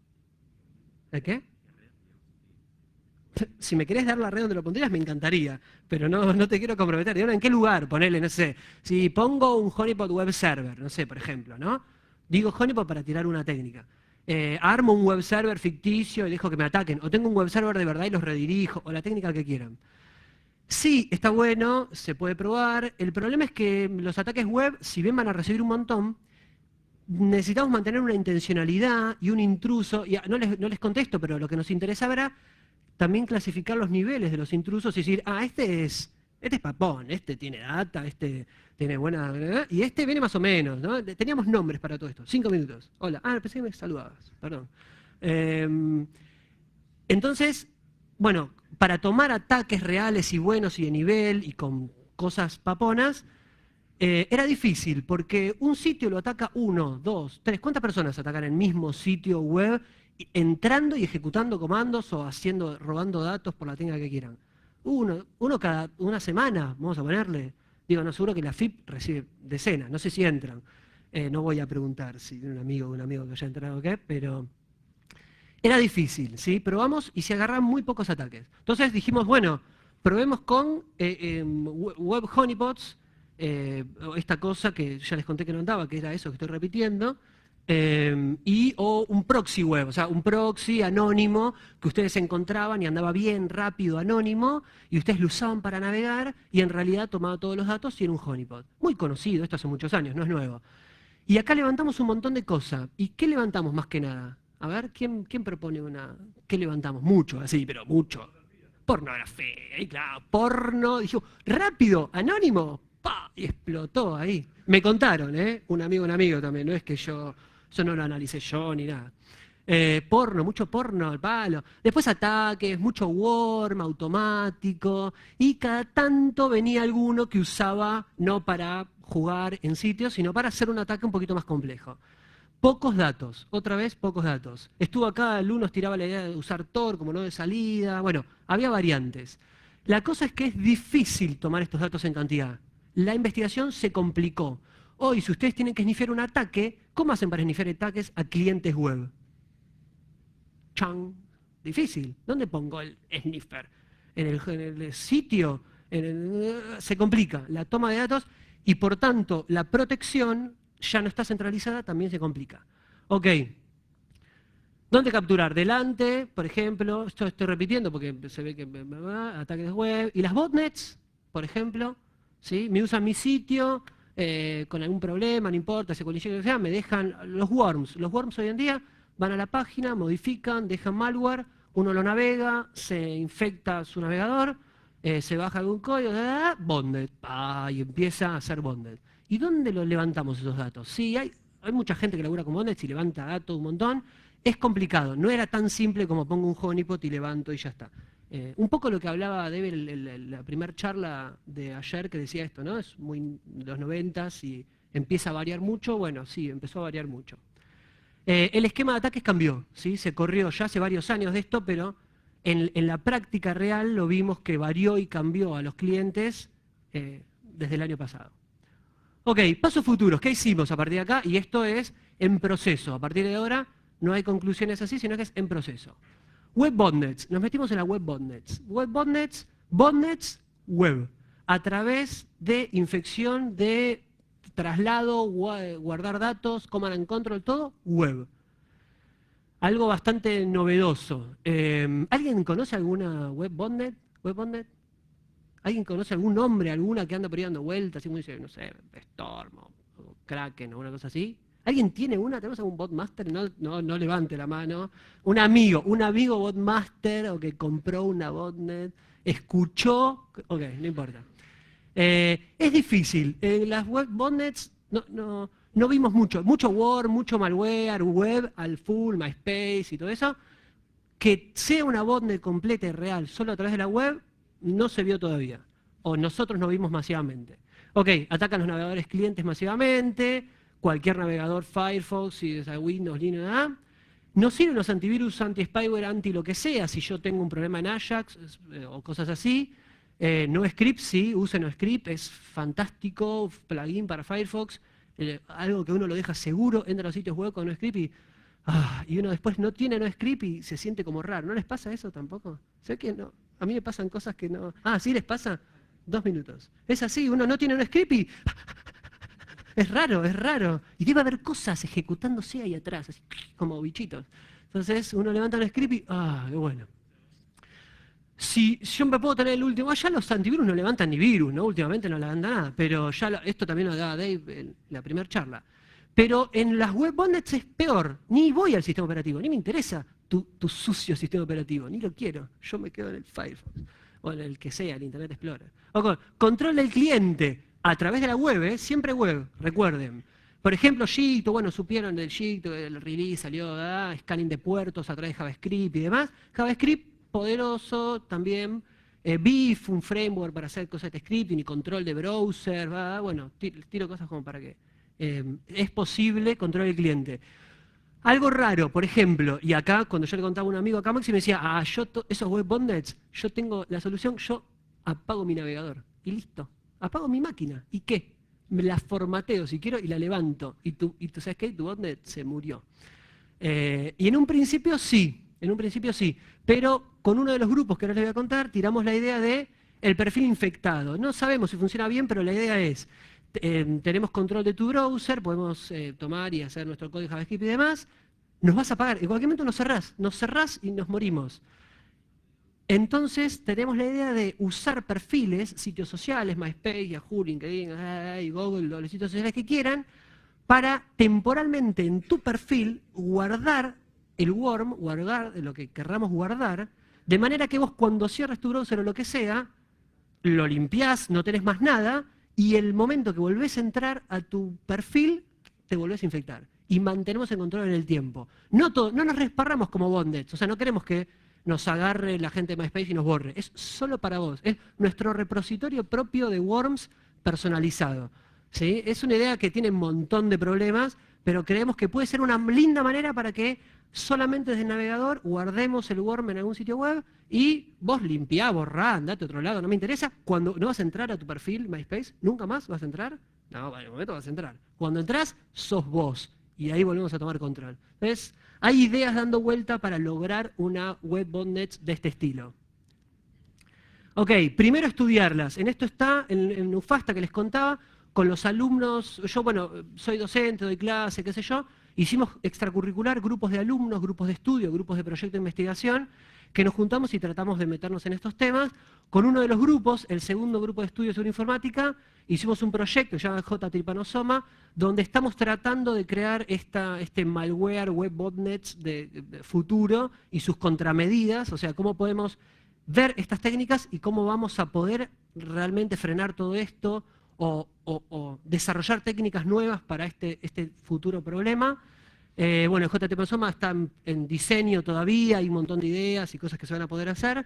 ¿De qué? Si me querés dar la red donde lo pondrías, me encantaría, pero no te quiero comprometer. ¿En qué lugar? Ponele, no sé, si pongo un honeypot web server, no sé, por ejemplo, ¿no? Digo honeypot para tirar una técnica. Armo un web server ficticio y dejo que me ataquen, o tengo un web server de verdad y los redirijo, o la técnica que quieran. Sí, está bueno, se puede probar. El problema es que los ataques web, si bien van a recibir un montón, necesitamos mantener una intencionalidad y un intruso. Y no les contesto, pero lo que nos interesa era también clasificar los niveles de los intrusos y decir, este es papón, este tiene data, este tiene buena... y este viene más o menos, ¿no? Teníamos nombres para todo esto. 5 minutos. Hola. Pensé que me saludabas. Perdón. Entonces, bueno, para tomar ataques reales y buenos y de nivel y con cosas paponas, era difícil porque un sitio lo ataca 1, 2, 3. ¿Cuántas personas atacan el mismo sitio web entrando y ejecutando comandos o robando datos por la técnica que quieran? Uno cada una semana, vamos a ponerle. Digo, no, seguro que la FIP recibe decenas, no sé si entran. No voy a preguntar si de un amigo que haya entrado o qué, pero era difícil, ¿sí? Probamos y se agarran muy pocos ataques. Entonces dijimos, bueno, probemos con web honeypots esta cosa que ya les conté que no andaba, que era eso que estoy repitiendo, o un proxy web, o sea, un proxy anónimo que ustedes encontraban y andaba bien, rápido, anónimo, y ustedes lo usaban para navegar y en realidad tomaba todos los datos y era un honeypot. Muy conocido, esto hace muchos años, no es nuevo. Y acá levantamos un montón de cosas. ¿Y qué levantamos más que nada? A ver, ¿quién propone una? ¿Qué levantamos? Mucho, así, pero mucho. Pornografía, y claro, porno. Dijo, rápido, anónimo, ¡pa! Y explotó ahí. Me contaron, ¿eh? Un amigo también, no es que yo no lo analicé yo ni nada. Porno, mucho porno al palo. Después ataques, mucho worm automático. Y cada tanto venía alguno que usaba no para jugar en sitios, sino para hacer un ataque un poquito más complejo. Pocos datos, otra vez pocos datos. Estuvo acá, el uno tiraba la idea de usar Tor como no de salida. Bueno, había variantes. La cosa es que es difícil tomar estos datos en cantidad. La investigación se complicó. Hoy, si ustedes tienen que snifear un ataque, ¿cómo hacen para snifear ataques a clientes web? ¡Chan! Difícil. ¿Dónde pongo el sniffer? ¿En el sitio? Se complica la toma de datos y por tanto la protección ya no está centralizada, también se complica. Ok. ¿Dónde capturar? Delante, por ejemplo, esto estoy repitiendo porque se ve que ataques web. Y las botnets, por ejemplo, ¿sí? Me usan mi sitio con algún problema, no importa, se colisiona, o sea, me dejan los worms. Los worms hoy en día van a la página, modifican, dejan malware, uno lo navega, se infecta su navegador, se baja algún código, bonded, y empieza a hacer bonded. ¿Y dónde los levantamos esos datos? Sí, hay mucha gente que labura con bonded y levanta datos un montón. Es complicado, no era tan simple como pongo un honeypot y levanto y ya está. Un poco lo que hablaba Dave la primera charla de ayer que decía esto, ¿no? Es muy de los 90s y empieza a variar mucho. Bueno, sí, empezó a variar mucho. El esquema de ataques cambió, ¿sí? Se corrió ya hace varios años de esto, pero en la práctica real lo vimos que varió y cambió a los clientes desde el año pasado. Ok, pasos futuros, ¿qué hicimos a partir de acá? Y esto es en proceso. A partir de ahora no hay conclusiones así, sino que es en proceso. Web botnets, nos metimos en la web botnets. Web botnets, botnets web, a través de infección de traslado, guardar datos, command and control, todo web. Algo bastante novedoso. ¿Alguien conoce alguna web botnet? ¿Web botnet? ¿Alguien conoce algún nombre, alguna que anda por ahí dando vueltas, así como dice, no sé, Storm o Kraken o una cosa así? ¿Alguien tiene una? ¿Tenemos algún botmaster? No levante la mano. Un amigo botmaster o que compró una botnet, escuchó, ok, no importa. Es difícil. En las web botnets no vimos mucho worm, mucho malware, web al full, MySpace y todo eso. Que sea una botnet completa y real solo a través de la web, no se vio todavía. O nosotros no vimos masivamente. Ok, atacan los navegadores clientes masivamente, cualquier navegador Firefox, si es Windows, Linux, no sirven los antivirus, anti-spyware, anti lo que sea, si yo tengo un problema en Ajax o cosas así. NoScript, sí, use NoScript, es fantástico, plugin para Firefox, algo que uno lo deja seguro, entra a los sitios web con NoScript y uno después no tiene NoScript y se siente como raro. ¿No les pasa eso tampoco? Sé que no. A mí me pasan cosas que no... ¿Sí les pasa? 2 minutos. Es así, uno no tiene NoScript y... Es raro. Y debe haber cosas ejecutándose ahí atrás, así como bichitos. Entonces uno levanta NoScript y... qué bueno. Si yo me puedo tener el último... ya los antivirus no levantan ni virus, ¿no? Últimamente no levantan nada. Pero ya esto también lo daba Dave en la primera charla. Pero en las web botnets es peor. Ni voy al sistema operativo, ni me interesa tu sucio sistema operativo, ni lo quiero. Yo me quedo en el Firefox, o en el que sea, el Internet Explorer. Control del cliente a través de la web, siempre web, recuerden. Por ejemplo, Gito, bueno, supieron del Gito, el release salió, scanning de puertos a través de JavaScript y demás. JavaScript poderoso también. Beef, un framework para hacer cosas de scripting y control de browser. Bueno, tiro cosas como para que es posible control del cliente. Algo raro, por ejemplo, y acá cuando yo le contaba a un amigo acá, Maxi me decía, esos web botnets, yo tengo la solución, yo apago mi navegador y listo. Apago mi máquina. ¿Y qué? Me la formateo si quiero y la levanto. Y tú sabes qué, tu botnet se murió. Y en un principio sí, pero con uno de los grupos que ahora les voy a contar, tiramos la idea de el perfil infectado. No sabemos si funciona bien, pero la idea es, tenemos control de tu browser, podemos tomar y hacer nuestro código JavaScript y demás, nos vas a pagar. En cualquier momento nos cerrás y nos morimos. Entonces tenemos la idea de usar perfiles, sitios sociales, MySpace, Yahoo, LinkedIn, Google, los sitios sociales que quieran, para temporalmente en tu perfil guardar el worm, guardar lo que querramos guardar, de manera que vos cuando cierres tu browser o lo que sea, lo limpiás, no tenés más nada, y el momento que volvés a entrar a tu perfil, te volvés a infectar. Y mantenemos el control en el tiempo. No nos resparramos como botnets, o sea, no queremos que nos agarre la gente de MySpace y nos borre. Es solo para vos. Es nuestro repositorio propio de worms personalizado. ¿Sí? Es una idea que tiene un montón de problemas, pero creemos que puede ser una linda manera para que solamente desde el navegador guardemos el worm en algún sitio web y vos limpiá, borrá, andate a otro lado, no me interesa. Cuando no vas a entrar a tu perfil MySpace, ¿nunca más vas a entrar? No, en el momento vas a entrar. Cuando entras, sos vos. Y ahí volvemos a tomar control. ¿Ves? Hay ideas dando vuelta para lograr una web botnet de este estilo. Ok, primero estudiarlas. En esto está, en Ufasta que les contaba, con los alumnos, yo, bueno, soy docente, doy clase, qué sé yo, hicimos extracurricular grupos de alumnos, grupos de estudio, grupos de proyecto de investigación, que nos juntamos y tratamos de meternos en estos temas. Con uno de los grupos, el segundo grupo de estudio sobre informática, hicimos un proyecto que se llama J-Trypanosoma, donde estamos tratando de crear este malware web botnets de futuro y sus contramedidas, o sea, cómo podemos ver estas técnicas y cómo vamos a poder realmente frenar todo esto o desarrollar técnicas nuevas para este futuro problema. Bueno, el J-Trypanosoma está en diseño todavía, hay un montón de ideas y cosas que se van a poder hacer.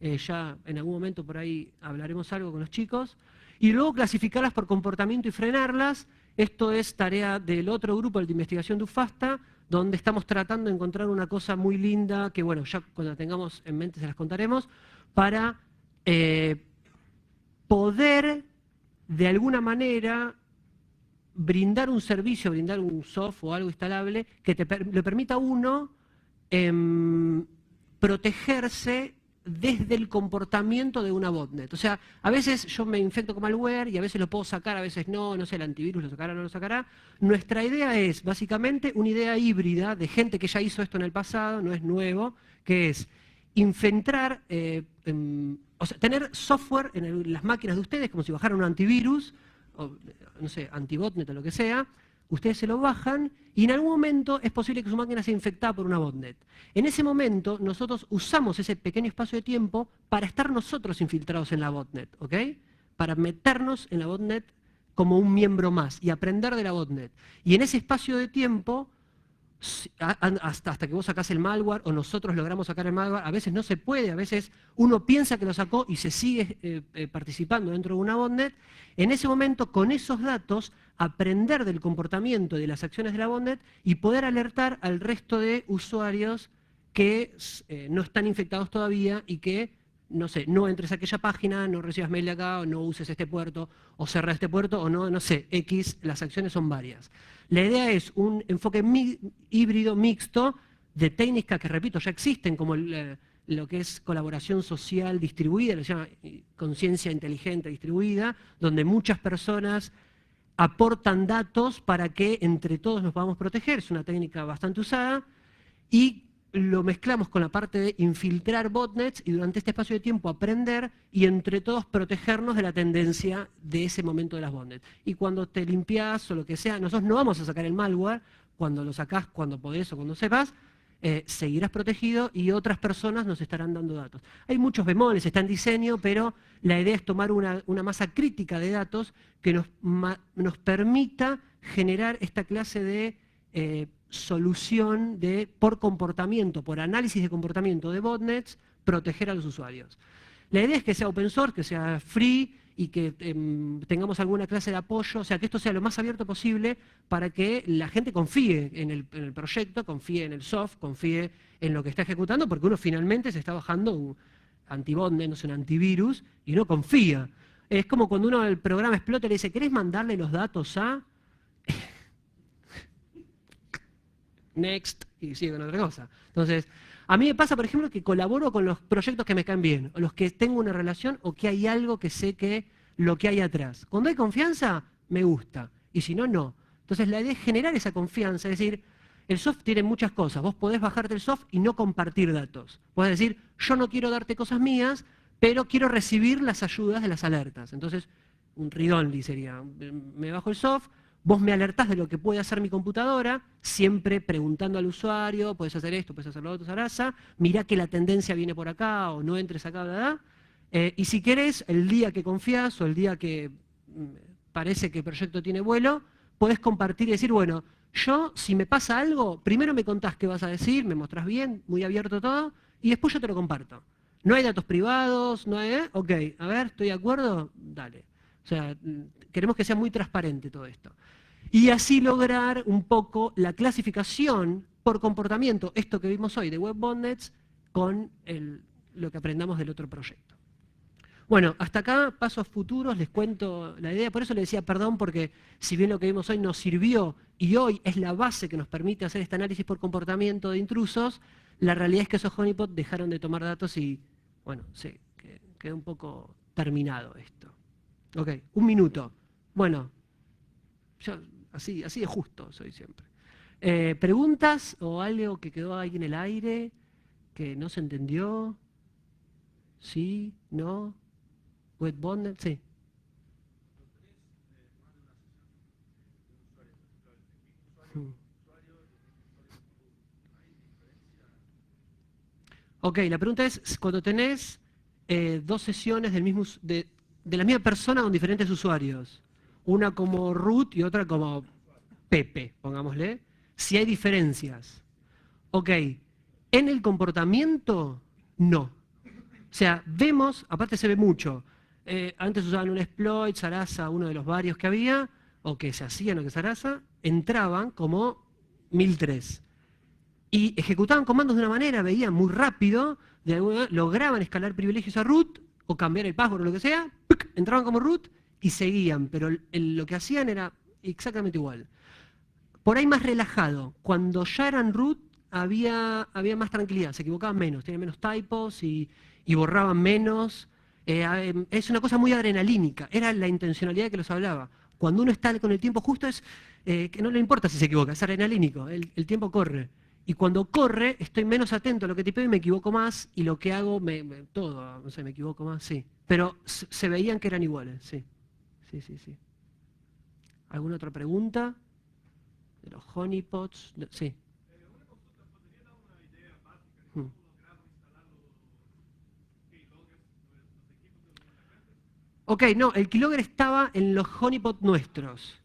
Ya en algún momento por ahí hablaremos algo con los chicos. Y luego clasificarlas por comportamiento y frenarlas. Esto es tarea del otro grupo, el de investigación de Ufasta, donde estamos tratando de encontrar una cosa muy linda, que bueno, ya cuando la tengamos en mente se las contaremos, para poder de alguna manera brindar un servicio, brindar un software o algo instalable que le permita a uno protegerse desde el comportamiento de una botnet. O sea, a veces yo me infecto con malware y a veces lo puedo sacar, a veces no sé, el antivirus lo sacará o no lo sacará. Nuestra idea es básicamente una idea híbrida de gente que ya hizo esto en el pasado, no es nuevo, que es infiltrar, o sea, tener software en las máquinas de ustedes, como si bajaran un antivirus, o, no sé, antibotnet o lo que sea, ustedes se lo bajan y en algún momento es posible que su máquina sea infectada por una botnet. En ese momento nosotros usamos ese pequeño espacio de tiempo para estar nosotros infiltrados en la botnet, ¿ok? Para meternos en la botnet como un miembro más y aprender de la botnet. Y en ese espacio de tiempo, hasta que vos sacás el malware o nosotros logramos sacar el malware, a veces no se puede, a veces uno piensa que lo sacó y se sigue participando dentro de una botnet. En ese momento, con esos datos, aprender del comportamiento y de las acciones de la botnet y poder alertar al resto de usuarios que no están infectados todavía y que, no sé, no entres a aquella página, no recibas mail de acá, o no uses este puerto, o cerrás este puerto, o no sé, X, las acciones son varias. La idea es un enfoque híbrido, mixto, de técnicas que, repito, ya existen, como lo que es colaboración social distribuida, lo que se llama conciencia inteligente distribuida, donde muchas personas aportan datos para que entre todos nos podamos proteger, es una técnica bastante usada, y lo mezclamos con la parte de infiltrar botnets y durante este espacio de tiempo aprender y entre todos protegernos de la tendencia de ese momento de las botnets. Y cuando te limpias o lo que sea, nosotros no vamos a sacar el malware, cuando lo sacás, cuando podés o cuando sepas, seguirás protegido y otras personas nos estarán dando datos. Hay muchos bemoles, está en diseño, pero la idea es tomar una masa crítica de datos que nos permita generar esta clase de solución por comportamiento, por análisis de comportamiento de botnets, proteger a los usuarios. La idea es que sea open source, que sea free y que tengamos alguna clase de apoyo, o sea, que esto sea lo más abierto posible para que la gente confíe en el proyecto, confíe en el soft, confíe en lo que está ejecutando, porque uno finalmente se está bajando un antibotnet, no sé, un antivirus, y uno confía. Es como cuando uno el programa explota y le dice, ¿querés mandarle los datos a...? Next, y sigue con otra cosa. Entonces, a mí me pasa, por ejemplo, que colaboro con los proyectos que me caen bien, o los que tengo una relación, o que hay algo que sé que lo que hay atrás. Cuando hay confianza, me gusta, y si no, no. Entonces la idea es generar esa confianza, es decir, el soft tiene muchas cosas, vos podés bajarte el soft y no compartir datos. Podés decir, yo no quiero darte cosas mías, pero quiero recibir las ayudas de las alertas. Entonces, un read-only sería, me bajo el soft, vos me alertás de lo que puede hacer mi computadora, siempre preguntando al usuario, puedes hacer esto, puedes hacer lo otro, Sarasa, mirá que la tendencia viene por acá o no entres acá, bla, bla. Y si querés, el día que confías o el día que parece que el proyecto tiene vuelo, podés compartir y decir, bueno, yo si me pasa algo, primero me contás qué vas a decir, me mostrás bien, muy abierto todo, y después yo te lo comparto. No hay datos privados, no hay... Ok, a ver, ¿estoy de acuerdo? Dale. O sea, queremos que sea muy transparente todo esto. Y así lograr un poco la clasificación por comportamiento, esto que vimos hoy de Web Botnets, con lo que aprendamos del otro proyecto. Bueno, hasta acá, pasos futuros, les cuento la idea. Por eso les decía perdón, porque si bien lo que vimos hoy nos sirvió y hoy es la base que nos permite hacer este análisis por comportamiento de intrusos, la realidad es que esos honeypot dejaron de tomar datos y, bueno, sí, quedó un poco terminado esto. Ok, 1 minuto. Bueno, yo así de justo soy siempre. ¿Preguntas o algo que quedó ahí en el aire que no se entendió? ¿Sí? ¿No? ¿Web Botnet? Sí. Ok, la pregunta es, cuando tenés 2 sesiones de la misma persona con diferentes usuarios, una como root y otra como Pepe, pongámosle, si hay diferencias. Ok, en el comportamiento, no. O sea, vemos, aparte se ve mucho, antes usaban un exploit, Sarasa, uno de los varios que había, o que se hacían o que Sarasa, entraban como 1003. Y ejecutaban comandos de una manera, veían muy rápido, lograban escalar privilegios a root, o cambiar el password o lo que sea, entraban como root y seguían, pero lo que hacían era exactamente igual. Por ahí más relajado, cuando ya eran root había más tranquilidad, se equivocaban menos, tenían menos typos y borraban menos. Es una cosa muy adrenalínica, era la intencionalidad que los hablaba. Cuando uno está con el tiempo justo es que no le importa si se equivoca, es adrenalínico, el tiempo corre. Y cuando corre, estoy menos atento a lo que tipeo y me equivoco más, y lo que hago, todo, no sé, me equivoco más, sí. Pero se veían que eran iguales, sí. Sí, sí, sí. ¿Alguna otra pregunta? De los honeypots, sí. Hmm. Ok, no, el keylogger estaba en los honeypot nuestros.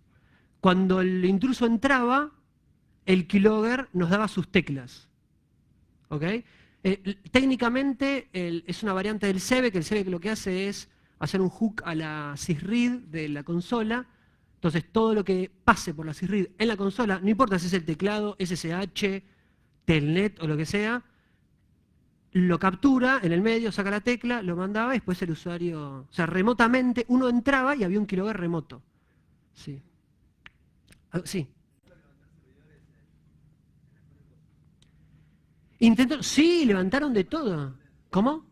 Cuando el intruso entraba, el keylogger nos daba sus teclas. ¿Ok? Técnicamente es una variante del SEBE, que el SEBE lo que hace es hacer un hook a la sysread de la consola. Entonces todo lo que pase por la sysread en la consola, no importa si es el teclado, SSH, Telnet o lo que sea, lo captura en el medio, saca la tecla, lo mandaba y después el usuario, o sea, remotamente uno entraba y había un keylogger remoto. Sí. Sí. Sí, levantaron de todo. ¿Cómo?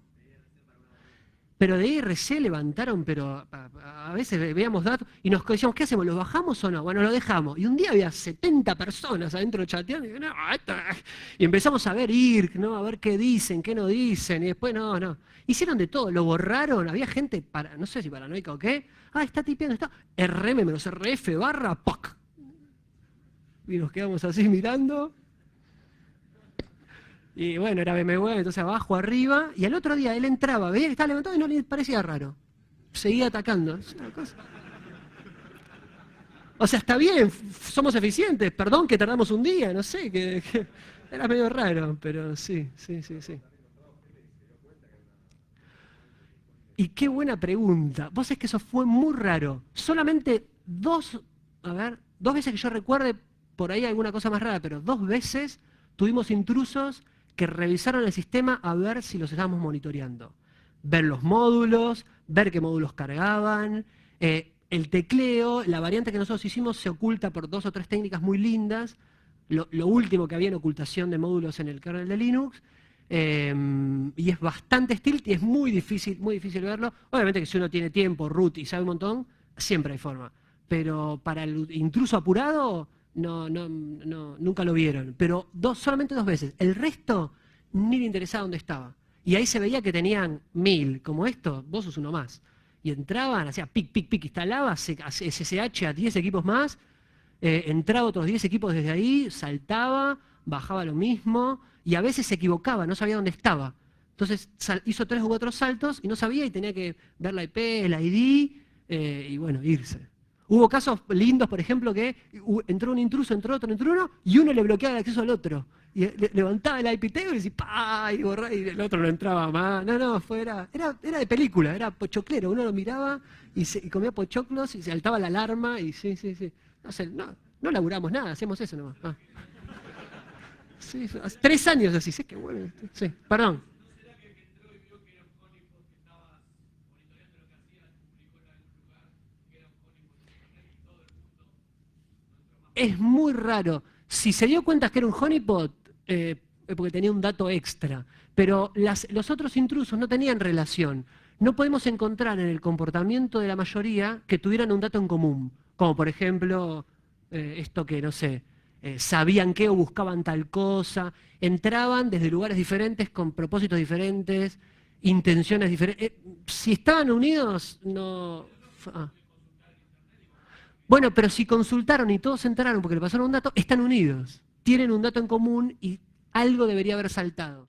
Pero de IRC levantaron, pero a veces veíamos datos y nos decíamos, ¿qué hacemos? ¿Los bajamos o no? Bueno, lo dejamos. Y un día había 70 personas adentro chateando y, y empezamos a ver IRC, ¿no? A ver qué dicen, qué no dicen, y después no. Hicieron de todo, lo borraron, había gente, no sé si paranoica o qué. Está tipeando, está RM-RF barra POC. Y nos quedamos así mirando. Y bueno, era BMW, entonces abajo, arriba, y al otro día él entraba, veía que estaba levantado y no le parecía raro. Seguía atacando. Es una cosa. O sea, está bien, somos eficientes, perdón que tardamos un día, no sé, que era medio raro, pero sí. Y qué buena pregunta. Vos es que eso fue muy raro. Solamente dos veces que yo recuerde, por ahí alguna cosa más rara, pero 2 veces tuvimos intrusos que revisaron el sistema a ver si los estábamos monitoreando. Ver los módulos, ver qué módulos cargaban, el tecleo, la variante que nosotros hicimos se oculta por 2 o 3 técnicas muy lindas, lo último que había en ocultación de módulos en el kernel de Linux, y es bastante stilt y es muy difícil verlo. Obviamente que si uno tiene tiempo, root y sabe un montón, siempre hay forma. pero para el intruso apurado nunca lo vieron. Pero solamente 2 veces. El resto ni le interesaba dónde estaba. Y ahí se veía que tenían 1000, como esto, vos sos uno más. Y entraban, hacía pic, pic, pic, instalaba SSH a 10 equipos más, entraba otros 10 equipos desde ahí, saltaba, bajaba lo mismo, y a veces se equivocaba, no sabía dónde estaba. Entonces hizo 3 u 4 saltos y no sabía y tenía que ver la IP, el ID, y bueno, irse. Hubo casos lindos, por ejemplo, que entró un intruso, entró otro, entró uno, y uno le bloqueaba el acceso al otro. Y levantaba el IP table y decía, ¡pah! Y borraba, y el otro no entraba más. No, era de película, era pochoclero. Uno lo miraba y comía pochoclos y saltaba la alarma y sí. No sé, no laburamos nada, hacemos eso nomás. Ah. Sí, hace 3 años así, sí, qué bueno. Sí, perdón. Es muy raro. Si se dio cuenta que era un honeypot, porque tenía un dato extra. Pero los otros intrusos no tenían relación. No podemos encontrar en el comportamiento de la mayoría que tuvieran un dato en común. Como por ejemplo, esto que, no sé, sabían qué o buscaban tal cosa. Entraban desde lugares diferentes, con propósitos diferentes, intenciones diferentes. Si estaban unidos, no... Ah. Bueno, pero si consultaron y todos se enteraron porque le pasaron un dato, están unidos. Tienen un dato en común y algo debería haber saltado.